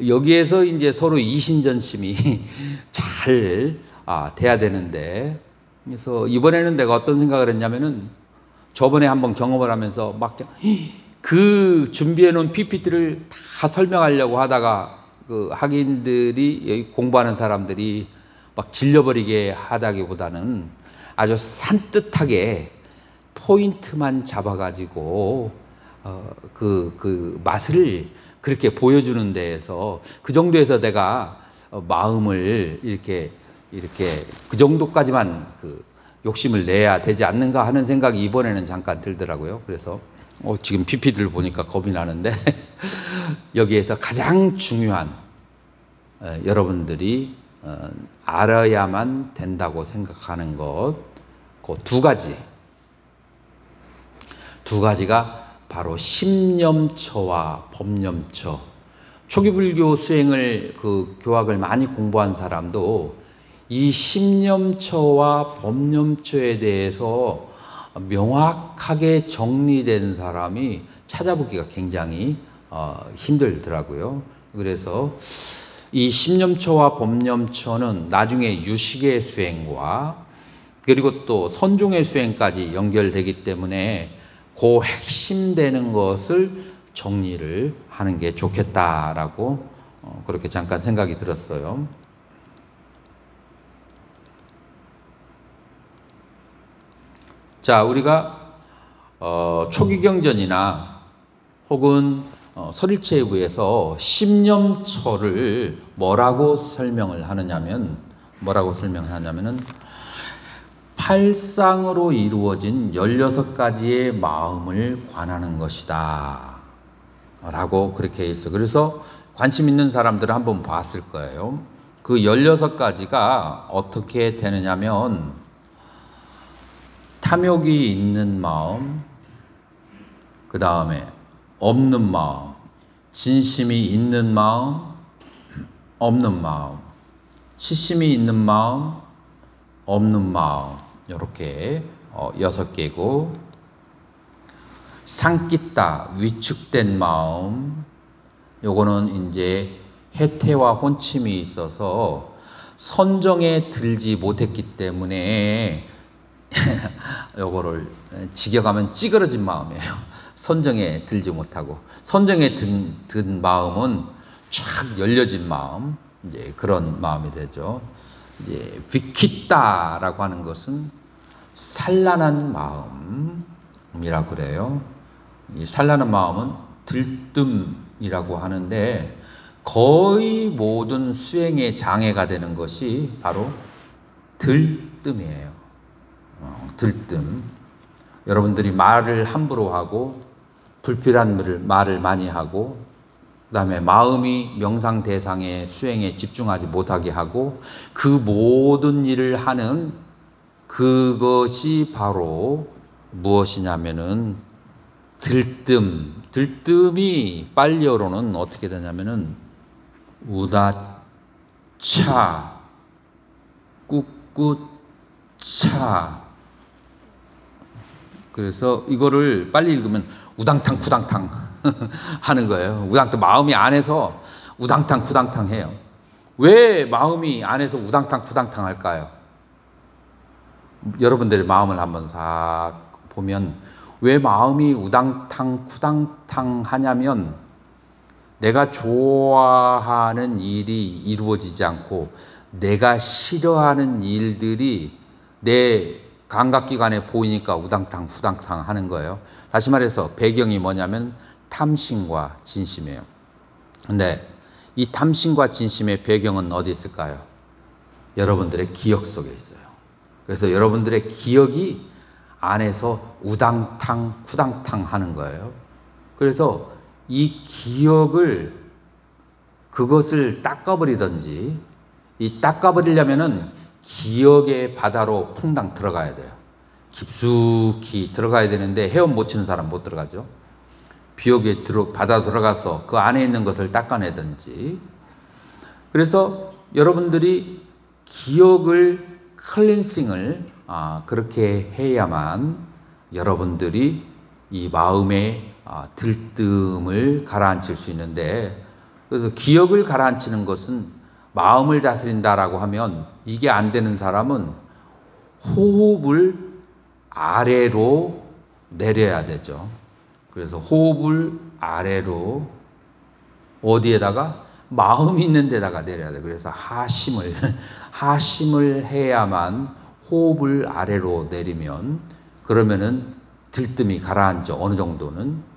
여기에서 이제 서로 이신전심이 잘 돼야 되는데, 그래서 이번에는 내가 어떤 생각을 했냐면은 저번에 한번 경험을 하면서 막 그 준비해 놓은 PPT를 다 설명하려고 하다가 그 학인들이, 여기 공부하는 사람들이 막 질려버리게 하다기보다는 아주 산뜻하게 포인트만 잡아가지고 그 맛을 그렇게 보여주는 데에서 그 정도에서 내가 마음을 이렇게 그 정도까지만 욕심을 내야 되지 않는가 하는 생각이 이번에는 잠깐 들더라고요. 그래서 지금 PPT를 보니까 겁이 나는데 여기에서 가장 중요한 여러분들이 알아야만 된다고 생각하는 것, 그 두 가지가 바로 심념처와 법념처. 초기불교 수행을 교학을 많이 공부한 사람도 이 심념처와 법념처에 대해서 명확하게 정리된 사람이 찾아보기가 굉장히 힘들더라고요. 그래서 이 심념처와 법념처는 나중에 유식의 수행과 그리고 또 선종의 수행까지 연결되기 때문에 그 핵심되는 것을 정리를 하는 게 좋겠다라고 그렇게 잠깐 생각이 들었어요. 자, 우리가 초기경전이나 혹은 설일체부에서 심념처를 뭐라고 설명을 하느냐면은 팔상으로 이루어진 16가지의 마음을 관하는 것이다 라고 그렇게 있어. 그래서 관심 있는 사람들은 한번 봤을 거예요. 그 16가지가 어떻게 되느냐면 탐욕이 있는 마음, 그 다음에 없는 마음, 진심이 있는 마음, 없는 마음, 치심이 있는 마음, 없는 마음, 이렇게 6개고, 상깃다, 위축된 마음, 요거는 이제 해태와 혼침이 있어서 선정에 들지 못했기 때문에 요거를 직역하면 찌그러진 마음이에요. 선정에 들지 못하고, 선정에 든 마음은 쫙 열려진 마음, 이제 그런 마음이 되죠. 이제 비키다라고 하는 것은 산란한 마음이라고 그래요. 이 산란한 마음은 들뜸이라고 하는데 거의 모든 수행에 장애가 되는 것이 바로 들뜸이에요. 들뜸. 여러분들이 말을 함부로 하고 불필요한 말을 많이 하고 그 다음에 마음이 명상 대상의 수행에 집중하지 못하게 하고 그 모든 일을 하는 그것이 바로 무엇이냐면은 들뜸. 들뜸이 빨리어로는 어떻게 되냐면은 우다차, 꿋꿋차. 그래서 이거를 빨리 읽으면 우당탕 쿠당탕 하는 거예요. 우당탕, 마음이 안에서 우당탕 쿠당탕 해요. 왜 마음이 안에서 우당탕 쿠당탕 할까요? 여러분들의 마음을 한번 싹 보면 왜 마음이 우당탕 쿠당탕 하냐면 내가 좋아하는 일이 이루어지지 않고 내가 싫어하는 일들이 내 감각기관에 보이니까 우당탕 후당탕 하는 거예요. 다시 말해서 배경이 뭐냐면 탐심과 진심이에요. 근데 이 탐심과 진심의 배경은 어디 있을까요? 여러분들의 기억 속에 있어요. 그래서 여러분들의 기억이 안에서 우당탕 쿠당탕 하는 거예요. 그래서 이 기억을 그것을 닦아버리든지, 이 닦아버리려면은 기억의 바다로 퐁당 들어가야 돼요. 깊숙이 들어가야 되는데 헤엄 못 치는 사람 못 들어가죠. 기억에 바다 들어가서 그 안에 있는 것을 닦아내든지. 그래서 여러분들이 기억을 클렌싱을 그렇게 해야만 여러분들이 이 마음의 들뜸을 가라앉힐 수 있는데, 그래서 기억을 가라앉히는 것은 마음을 다스린다라고 하면 이게 안 되는 사람은 호흡을 아래로 내려야 되죠. 그래서 호흡을 아래로 어디에다가? 마음이 있는 데다가 내려야 돼요. 그래서 하심을 해야만 호흡을 아래로 내리면, 그러면은 들뜸이 가라앉죠. 어느 정도는.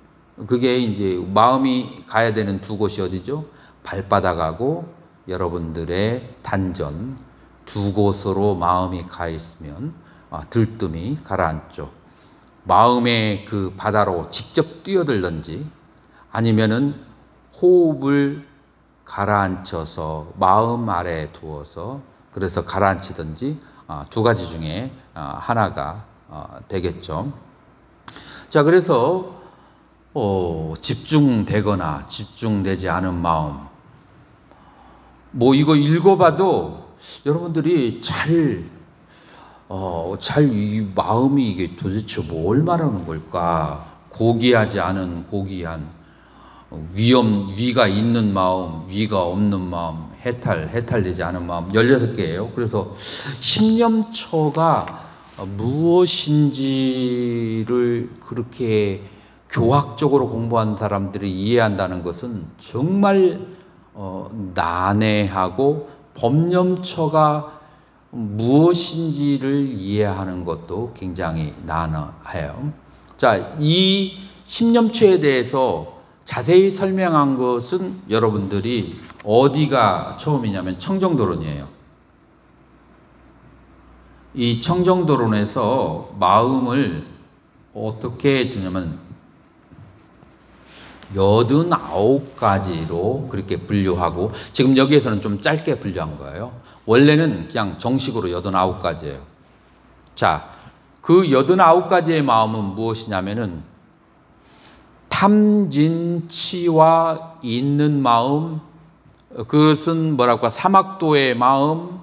그게 이제 마음이 가야 되는 두 곳이 어디죠? 발바닥하고 여러분들의 단전, 두 곳으로 마음이 가 있으면 들뜸이 가라앉죠. 마음의 그 바다로 직접 뛰어들든지 아니면은 호흡을 가라앉혀서 마음 아래에 두어서 그래서 가라앉히든지 두 가지 중에 하나가 되겠죠. 자, 그래서 집중되거나 집중되지 않은 마음, 뭐 이거 읽어봐도 여러분들이 이 마음이 이게 도대체 뭘 말하는 걸까? 고귀하지 않은 고귀한, 위가 있는 마음, 위가 없는 마음, 해탈되지 않은 마음, 16개예요. 그래서 신념처가 무엇인지를 그렇게 교학적으로 공부한 사람들이 이해한다는 것은 정말 난해하고, 법념처가 무엇인지를 이해하는 것도 굉장히 난해해요. 자, 이 신념처에 대해서 자세히 설명한 것은 여러분들이 어디가 처음이냐면 청정도론이에요. 이 청정도론에서 마음을 어떻게 두냐면 89가지로 그렇게 분류하고, 지금 여기에서는 좀 짧게 분류한 거예요. 원래는 그냥 정식으로 89가지예요. 자, 그 89가지의 마음은 무엇이냐면은 탐진치와 있는 마음, 그것은 뭐랄까, 삼학도의 마음,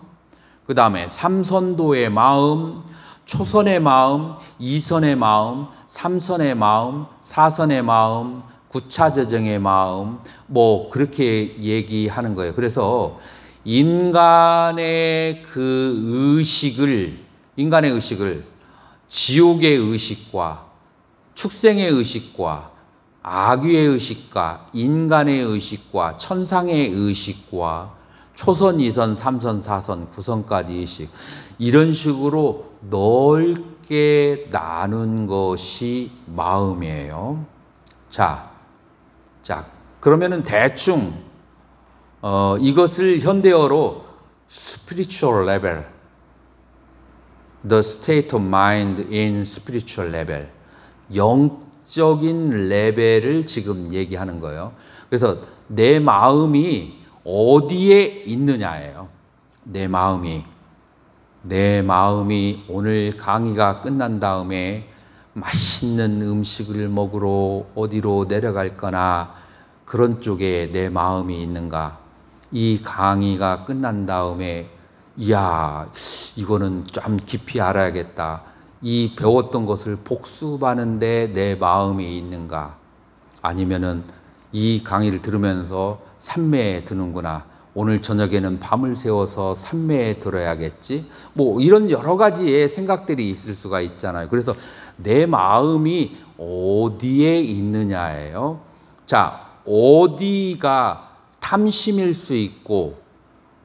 그 다음에 삼선도의 마음, 초선의 마음, 이선의 마음, 삼선의 마음, 사선의 마음, 구차저정의 마음, 뭐 그렇게 얘기하는 거예요. 그래서 인간의 의식을 지옥의 의식과 축생의 의식과 악귀의 의식과 인간의 의식과 천상의 의식과 초선, 이선, 삼선, 사선, 구선까지 의식, 이런 식으로 넓게 나눈 것이 마음이에요. 자, 그러면은 대충 이것을 현대어로 spiritual level, the state of mind in spiritual level, 영적인 레벨을 지금 얘기하는 거예요. 그래서 내 마음이 어디에 있느냐예요. 내 마음이 오늘 강의가 끝난 다음에 맛있는 음식을 먹으러 어디로 내려갈 거나 그런 쪽에 내 마음이 있는가? 이 강의가 끝난 다음에 이야, 이거는 좀 깊이 알아야겠다. 이 배웠던 것을 복습하는데 내 마음이 있는가? 아니면은 이 강의를 들으면서 산매에 드는구나. 오늘 저녁에는 밤을 새워서 산매에 들어야겠지. 뭐 이런 여러 가지의 생각들이 있을 수가 있잖아요. 그래서 내 마음이 어디에 있느냐예요. 자, 어디가 탐심일 수 있고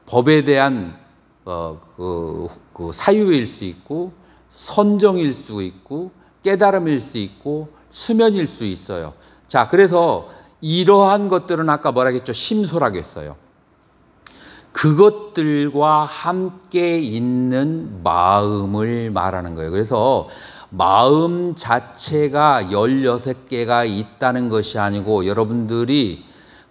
법에 대한 그 사유일 수 있고 선정일 수 있고 깨달음일 수 있고 수면일 수 있어요. 자, 그래서 이러한 것들은 아까 뭐라 했죠? 심소라고 했어요. 그것들과 함께 있는 마음을 말하는 거예요. 그래서 마음 자체가 16개가 있다는 것이 아니고 여러분들이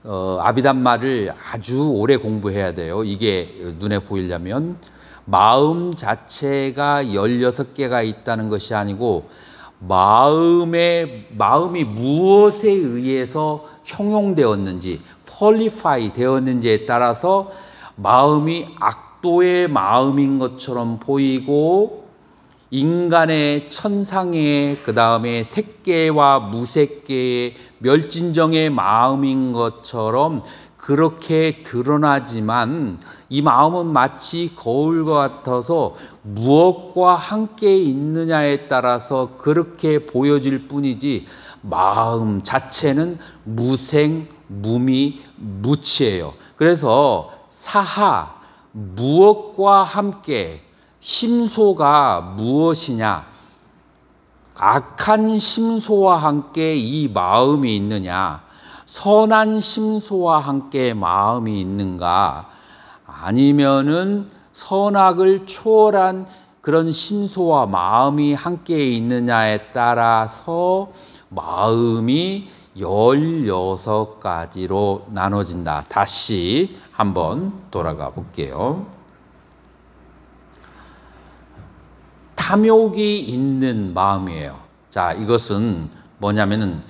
아비담마를 아주 오래 공부해야 돼요. 이게 눈에 보이려면 마음 자체가 16개가 있다는 것이 아니고 마음이 무엇에 의해서 형용되었는지 퀄리파이 되었는지에 따라서 마음이 악도의 마음인 것처럼 보이고 인간의 천상의 그 다음에 색계와 무색계의 멸진정의 마음인 것처럼 그렇게 드러나지만 이 마음은 마치 거울과 같아서 무엇과 함께 있느냐에 따라서 그렇게 보여질 뿐이지 마음 자체는 무생, 무미, 무치예요. 그래서 사하, 무엇과 함께 심소가 무엇이냐? 악한 심소와 함께 이 마음이 있느냐? 선한 심소와 함께 마음이 있는가? 아니면은 선악을 초월한 그런 심소와 마음이 함께 있느냐에 따라서 마음이 16가지로 나눠진다. 다시 한번 돌아가 볼게요. 탐욕이 있는 마음이에요. 자, 이것은 뭐냐면은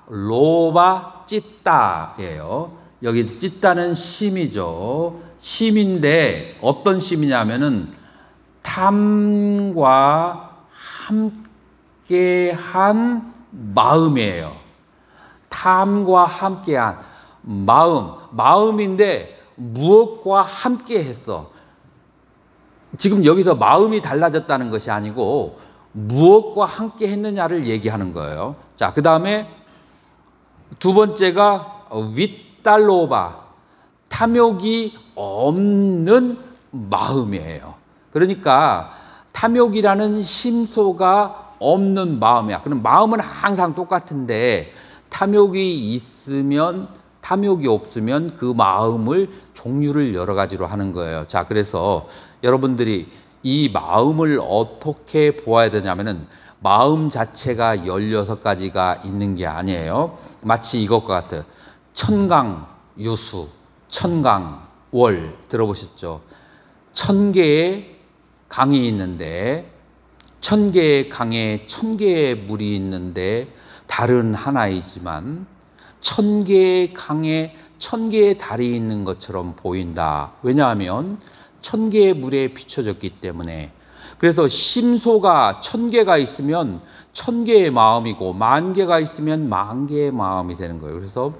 로바 찌따예요. 여기 찌따는 심이죠. 심인데 어떤 심이냐면은 탐과 함께한 마음이에요. 탐과 함께한 마음인데 무엇과 함께했어. 지금 여기서 마음이 달라졌다는 것이 아니고 무엇과 함께 했느냐를 얘기하는 거예요. 자, 그 다음에 두 번째가 윗달로바, 탐욕이 없는 마음이에요. 그러니까 탐욕이라는 심소가 없는 마음이야. 그럼 마음은 항상 똑같은데 탐욕이 있으면 탐욕이 없으면 그 마음을 종류를 여러 가지로 하는 거예요. 자, 그래서 여러분들이 이 마음을 어떻게 보아야 되냐면은 마음 자체가 16가지가 있는 게 아니에요. 마치 이것과 같아요. 천강유수, 천강월 들어보셨죠? 1000개의 강이 있는데 1000개의 강에 1000개의 물이 있는데 달은 하나이지만 1000개의 강에 1000개의 달이 있는 것처럼 보인다. 왜냐하면 1000개의 물에 비춰졌기 때문에. 그래서 심소가 1000개가 있으면 1000개의 마음이고 10,000개가 있으면 10,000개의 마음이 되는 거예요. 그래서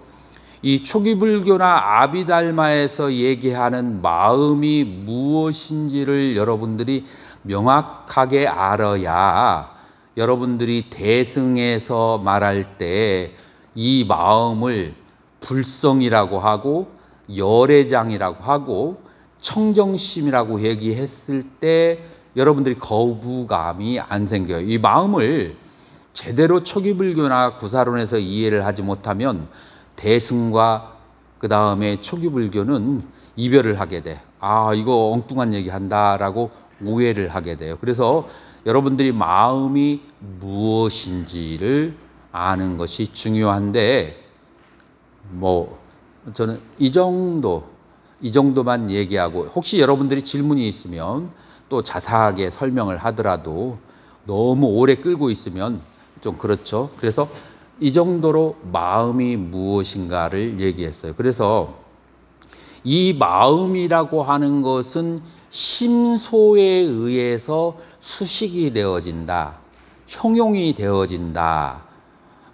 이 초기 불교나 아비달마에서 얘기하는 마음이 무엇인지를 여러분들이 명확하게 알아야 여러분들이 대승에서 말할 때 이 마음을 불성이라고 하고 열애장이라고 하고 청정심이라고 얘기했을 때 여러분들이 거부감이 안 생겨요. 이 마음을 제대로 초기불교나 구사론에서 이해를 하지 못하면 대승과 그 다음에 초기불교는 이별을 하게 돼. 아, 이거 엉뚱한 얘기 한다라고 오해를 하게 돼요. 그래서 여러분들이 마음이 무엇인지를 아는 것이 중요한데 저는 이 정도만 얘기하고 혹시 여러분들이 질문이 있으면 또 자세하게 설명을 하더라도 너무 오래 끌고 있으면 좀 그렇죠. 그래서 이 정도로 마음이 무엇인가를 얘기했어요. 그래서 이 마음이라고 하는 것은 심소에 의해서 수식이 되어진다, 형용이 되어진다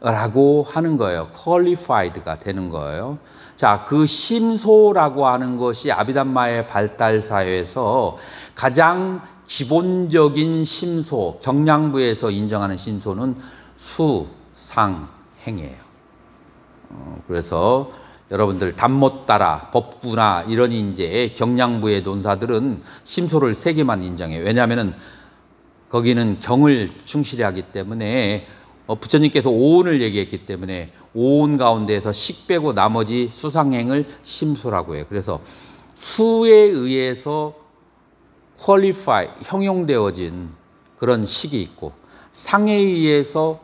라고 하는 거예요. qualified가 되는 거예요. 자, 그 심소라고 하는 것이 아비담마의 발달 사회에서 가장 기본적인 심소, 정량부에서 인정하는 심소는 수, 상, 행이에요. 그래서 여러분들 담못 따라, 법구나 이런 이제 경량부의 논사들은 심소를 3개만 인정해요. 왜냐하면은 거기는 경을 충실히 하기 때문에 부처님께서 오온을 얘기했기 때문에 오온 가운데에서 식 빼고 나머지 수상행을 심수라고 해요. 그래서 수에 의해서 퀄리파이, 형용되어진 그런 식이 있고, 상에 의해서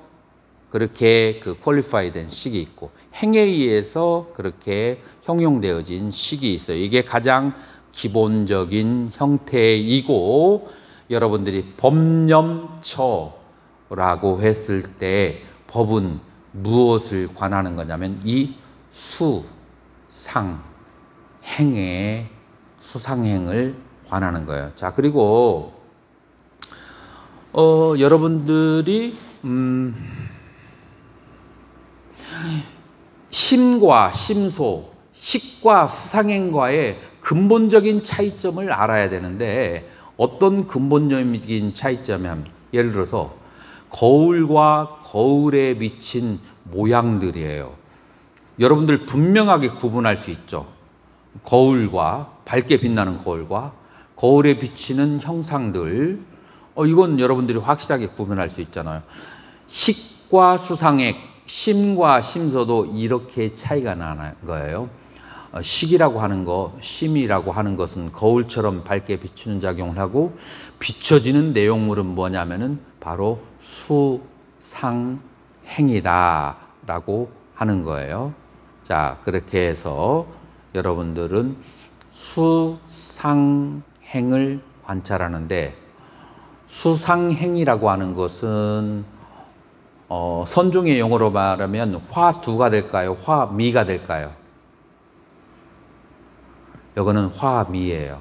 그렇게 그 퀄리파이 된 식이 있고, 행에 의해서 그렇게 형용되어진 식이 있어요. 이게 가장 기본적인 형태이고, 여러분들이 법념처라고 했을 때 법은 무엇을 관하는 거냐면 이 수, 상, 행의 수상행을 관하는 거예요. 자, 그리고 여러분들이 심과 심소, 식과 수상행과의 근본적인 차이점을 알아야 되는데, 어떤 근본적인 차이점이냐면, 예를 들어서 거울과 거울에 비친 모양들이에요. 여러분들 분명하게 구분할 수 있죠. 거울과, 밝게 빛나는 거울과 거울에 비치는 형상들, 이건 여러분들이 확실하게 구분할 수 있잖아요. 식과 수상액, 심과 심소도 이렇게 차이가 나는 거예요. 식이라고 하는 거, 심이라고 하는 것은 거울처럼 밝게 비추는 작용을 하고, 비춰지는 내용물은 뭐냐면은 바로 수, 상, 행이다 라고 하는 거예요. 자, 그렇게 해서 여러분들은 수, 상, 행을 관찰하는데, 수상행이라고 하는 것은 선종의 용어로 말하면 화두가 될까요? 화미가 될까요? 여기는 화미예요.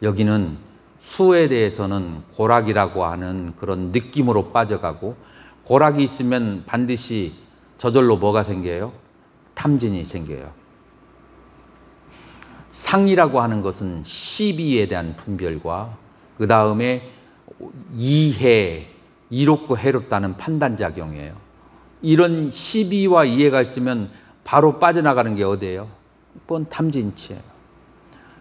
여기는 수에 대해서는 고락이라고 하는 그런 느낌으로 빠져가고, 고락이 있으면 반드시 저절로 뭐가 생겨요? 탐진이 생겨요. 상이라고 하는 것은 시비에 대한 분별과 그 다음에 이해, 이롭고 해롭다는 판단작용이에요. 이런 시비와 이해가 있으면 바로 빠져나가는 게 어디예요? 그건 탐진치예요.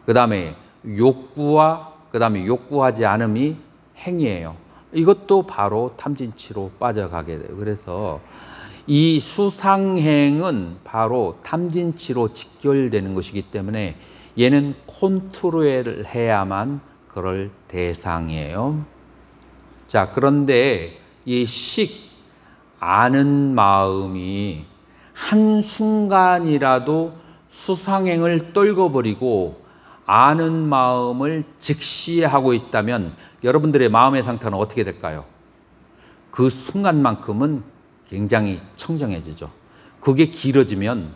그 다음에 욕구와 그 다음에 욕구하지 않음이 행위예요. 이것도 바로 탐진치로 빠져가게 돼요. 그래서 이 수상행은 바로 탐진치로 직결되는 것이기 때문에 얘는 컨트롤을 해야만 그럴 대상이에요. 자, 그런데 이 식, 아는 마음이 한순간이라도 수상행을 떨궈버리고 아는 마음을 직시하고 있다면 여러분들의 마음의 상태는 어떻게 될까요? 그 순간만큼은 굉장히 청정해지죠. 그게 길어지면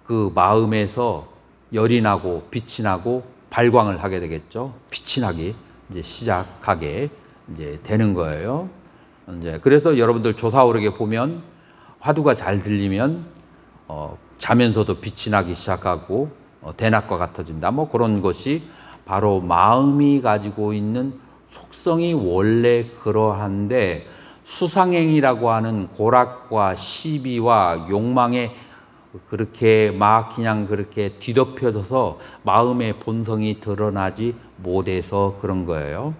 그 마음에서 열이 나고 빛이 나고 발광을 하게 되겠죠. 빛이 나기 이제 시작하게 이제 되는 거예요. 이제 그래서 여러분들 조사오르게 보면 화두가 잘 들리면 자면서도 빛이 나기 시작하고 대낮과 같아진다. 뭐 그런 것이 바로 마음이 가지고 있는 속성이 원래 그러한데, 수상행이라고 하는 고락과 시비와 욕망에 그렇게 막 그냥 그렇게 뒤덮여져서 마음의 본성이 드러나지 못해서 그런 거예요.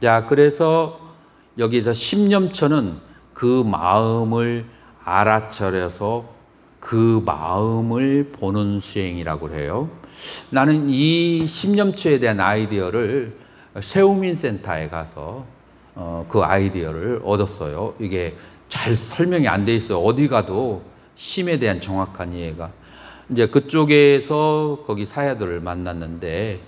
자, 그래서 여기서 심념처는 그 마음을 알아차려서 그 마음을 보는 수행이라고 해요. 나는 이 심념처에 대한 아이디어를 세우민 센터에 가서 그 아이디어를 얻었어요. 이게 잘 설명이 안 돼 있어요. 어디 가도 심에 대한 정확한 이해가. 이제 그쪽에서 거기 사야들을 만났는데,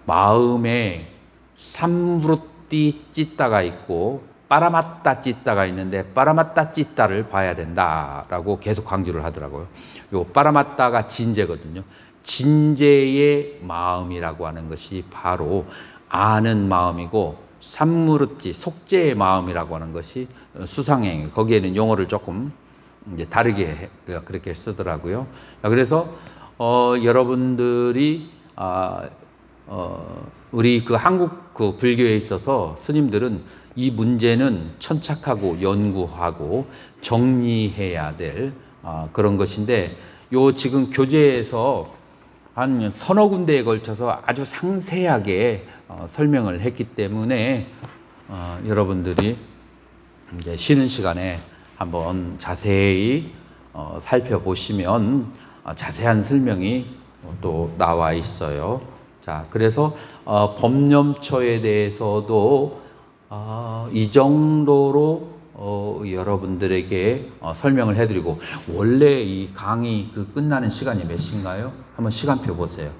마음에 삼브루띠 찢다가 있고 빠라마따 찢다가 있는데, 빠라마따 찢다를 봐야 된다라고 계속 강조를 하더라고요. 요 빠라마따가 진제거든요. 진제의 마음이라고 하는 것이 바로 아는 마음이고, 삼무르띠 속죄의 마음이라고 하는 것이 수상행. 거기에는 용어를 조금 이제 다르게 그렇게 쓰더라고요. 그래서 여러분들이 우리 그 한국 그 불교에 있어서 스님들은 이 문제는 천착하고 연구하고 정리해야 될 그런 것인데, 요 지금 교재에서 한 서너 군데에 걸쳐서 아주 상세하게 설명을 했기 때문에 여러분들이 이제 쉬는 시간에 한번 자세히 살펴보시면 자세한 설명이 또 나와 있어요. 자, 그래서 법념처에 대해서도 이 정도로 여러분들에게 설명을 해드리고, 원래 이 강의 끝나는 시간이 몇 시인가요? 한번 시간표 보세요.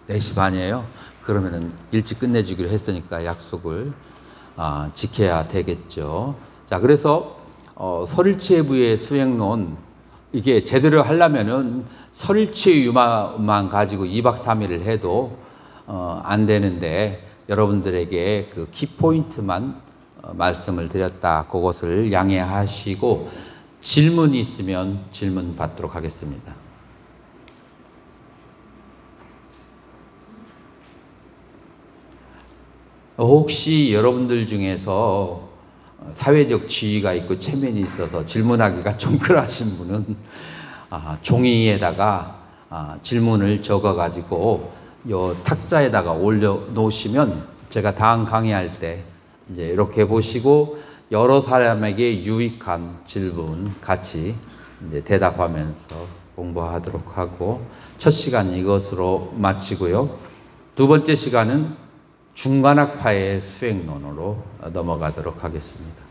4시 반이에요? 그러면은 일찍 끝내주기로 했으니까 약속을 지켜야 되겠죠. 자, 그래서 설일체부의 수행론, 이게 제대로 하려면은 설일체유만 가지고 2박 3일을 해도 안 되는데, 여러분들에게 그 키포인트만 말씀을 드렸다. 그것을 양해하시고, 질문이 있으면 질문 받도록 하겠습니다. 혹시 여러분들 중에서 사회적 지위가 있고 체면이 있어서 질문하기가 좀 그러하신 분은 종이에다가 질문을 적어가지고 요 탁자에다가 올려놓으시면 제가 다음 강의할 때 이제 이렇게 보시고 여러 사람에게 유익한 질문 같이 이제 대답하면서 공부하도록 하고, 첫 시간 이것으로 마치고요. 두 번째 시간은 중간학파의 수행론으로 넘어가도록 하겠습니다.